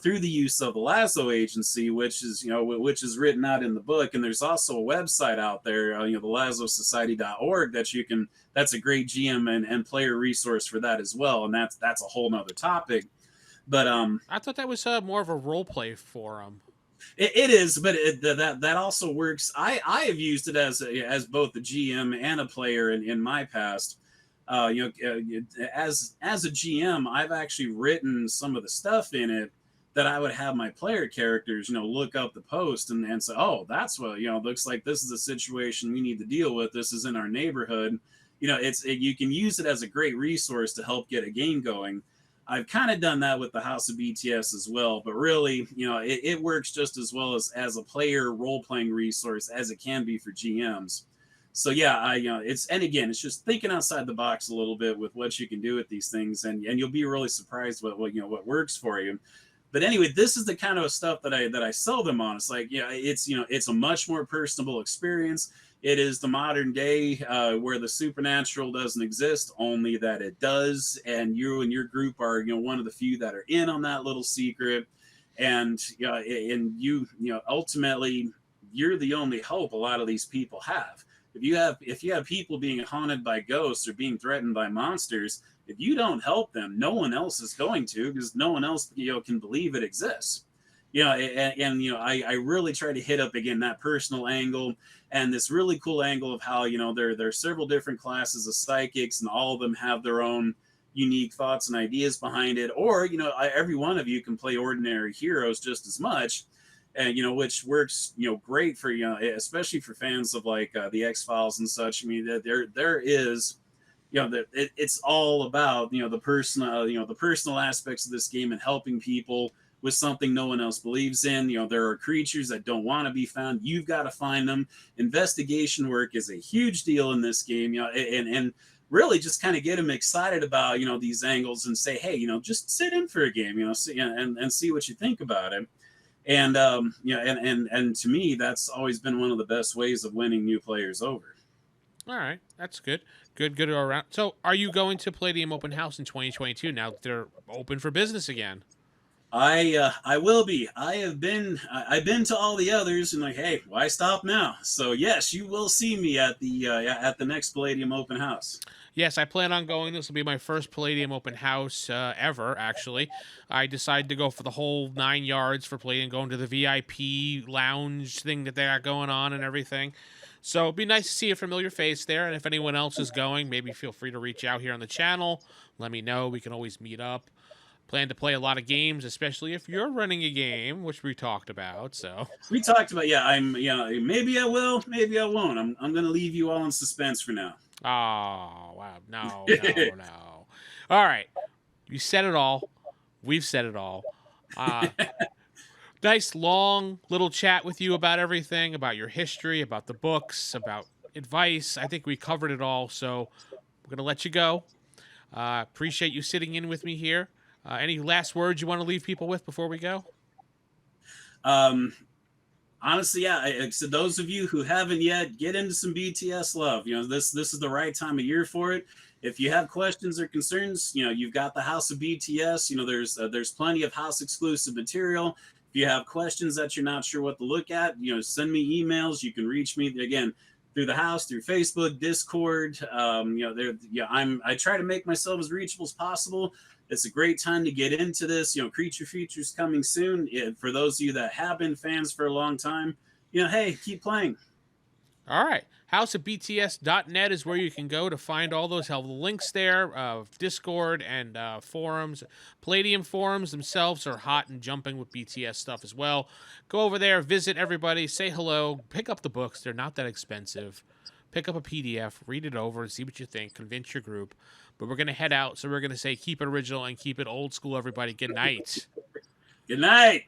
through the use of the Lazo Agency, which is written out in the book. And there's also a website out there, the lazosociety.org, that's a great GM and player resource for that as well. And that's a whole nother topic. But I thought that was more of a role play forum. It is, but that also works. I have used it as both a GM and a player in my past. As a GM, I've actually written some of the stuff in it that I would have my player characters, look up the post and say, oh, that's what, looks like this is a situation we need to deal with. This is in our neighborhood. You can use it as a great resource to help get a game going. I've kind of done that with the House of BTS as well, but really, it works just as well as a player role playing resource as it can be for GMs. So yeah, it's just thinking outside the box a little bit with what you can do with these things, and you'll be really surprised what works for you. But anyway, this is the kind of stuff that I sell them on. It's like, it's a much more personable experience. It is the modern day where the supernatural doesn't exist, only that it does, and you and your group are one of the few that are in on that little secret, and ultimately you're the only hope a lot of these people have. If you have people being haunted by ghosts or being threatened by monsters, if you don't help them, no one else is going to, because no one else can believe it exists. I really try to hit up again that personal angle and this really cool angle of how there are several different classes of psychics, and all of them have their own unique thoughts and ideas behind it. Or every one of you can play ordinary heroes just as much, and which works great for especially for fans of like the X-Files and such. I mean, there is it's all about the personal aspects of this game and helping people with something no one else believes in. There are creatures that don't want to be found. You've got to find them. Investigation work is a huge deal in this game, and really just kind of get them excited about, these angles, and say, hey, just sit in for a game, see, and see what you think about it. And, and to me, that's always been one of the best ways of winning new players over. All right, that's good. Good all around. So, are you going to Palladium Open House in 2022 now that they're open for business again? I will be. I've been to all the others, and like, hey, why stop now? So yes, you will see me at the next Palladium Open House. Yes, I plan on going. This will be my first Palladium Open House ever, actually. I decided to go for the whole 9 yards for Palladium, going to the VIP lounge thing that they got going on and everything. So it'd be nice to see a familiar face there. And if anyone else is going, maybe feel free to reach out here on the channel. Let me know. We can always meet up. Plan to play a lot of games, especially if you're running a game, which we talked about. So we talked about, maybe I will, maybe I won't. I'm going to leave you all in suspense for now. Oh, wow. No. All right. You said it all. We've said it all. Nice long little chat with you about everything, about your history, about the books, about advice. I think we covered it all. So we're going to let you go. Appreciate you sitting in with me here. Any last words you want to leave people with before we go? Honestly, yeah. So those of you who haven't yet, get into some BTS love. This is the right time of year for it. If you have questions or concerns, you've got the House of BTS. There's plenty of house exclusive material. If you have questions that you're not sure what to look at, send me emails. You can reach me again through the house, through Facebook, Discord. I try to make myself as reachable as possible. It's a great time to get into this. Creature Features coming soon. For those of you that have been fans for a long time, hey, keep playing. All right. houseofbts.net is where you can go to find all those links there of Discord and forums. Palladium forums themselves are hot and jumping with BTS stuff as well. Go over there, visit everybody, say hello, pick up the books. They're not that expensive. Pick up a PDF, read it over, and see what you think. Convince your group. But we're going to head out, so we're going to say keep it original and keep it old school, everybody. Good night. Good night.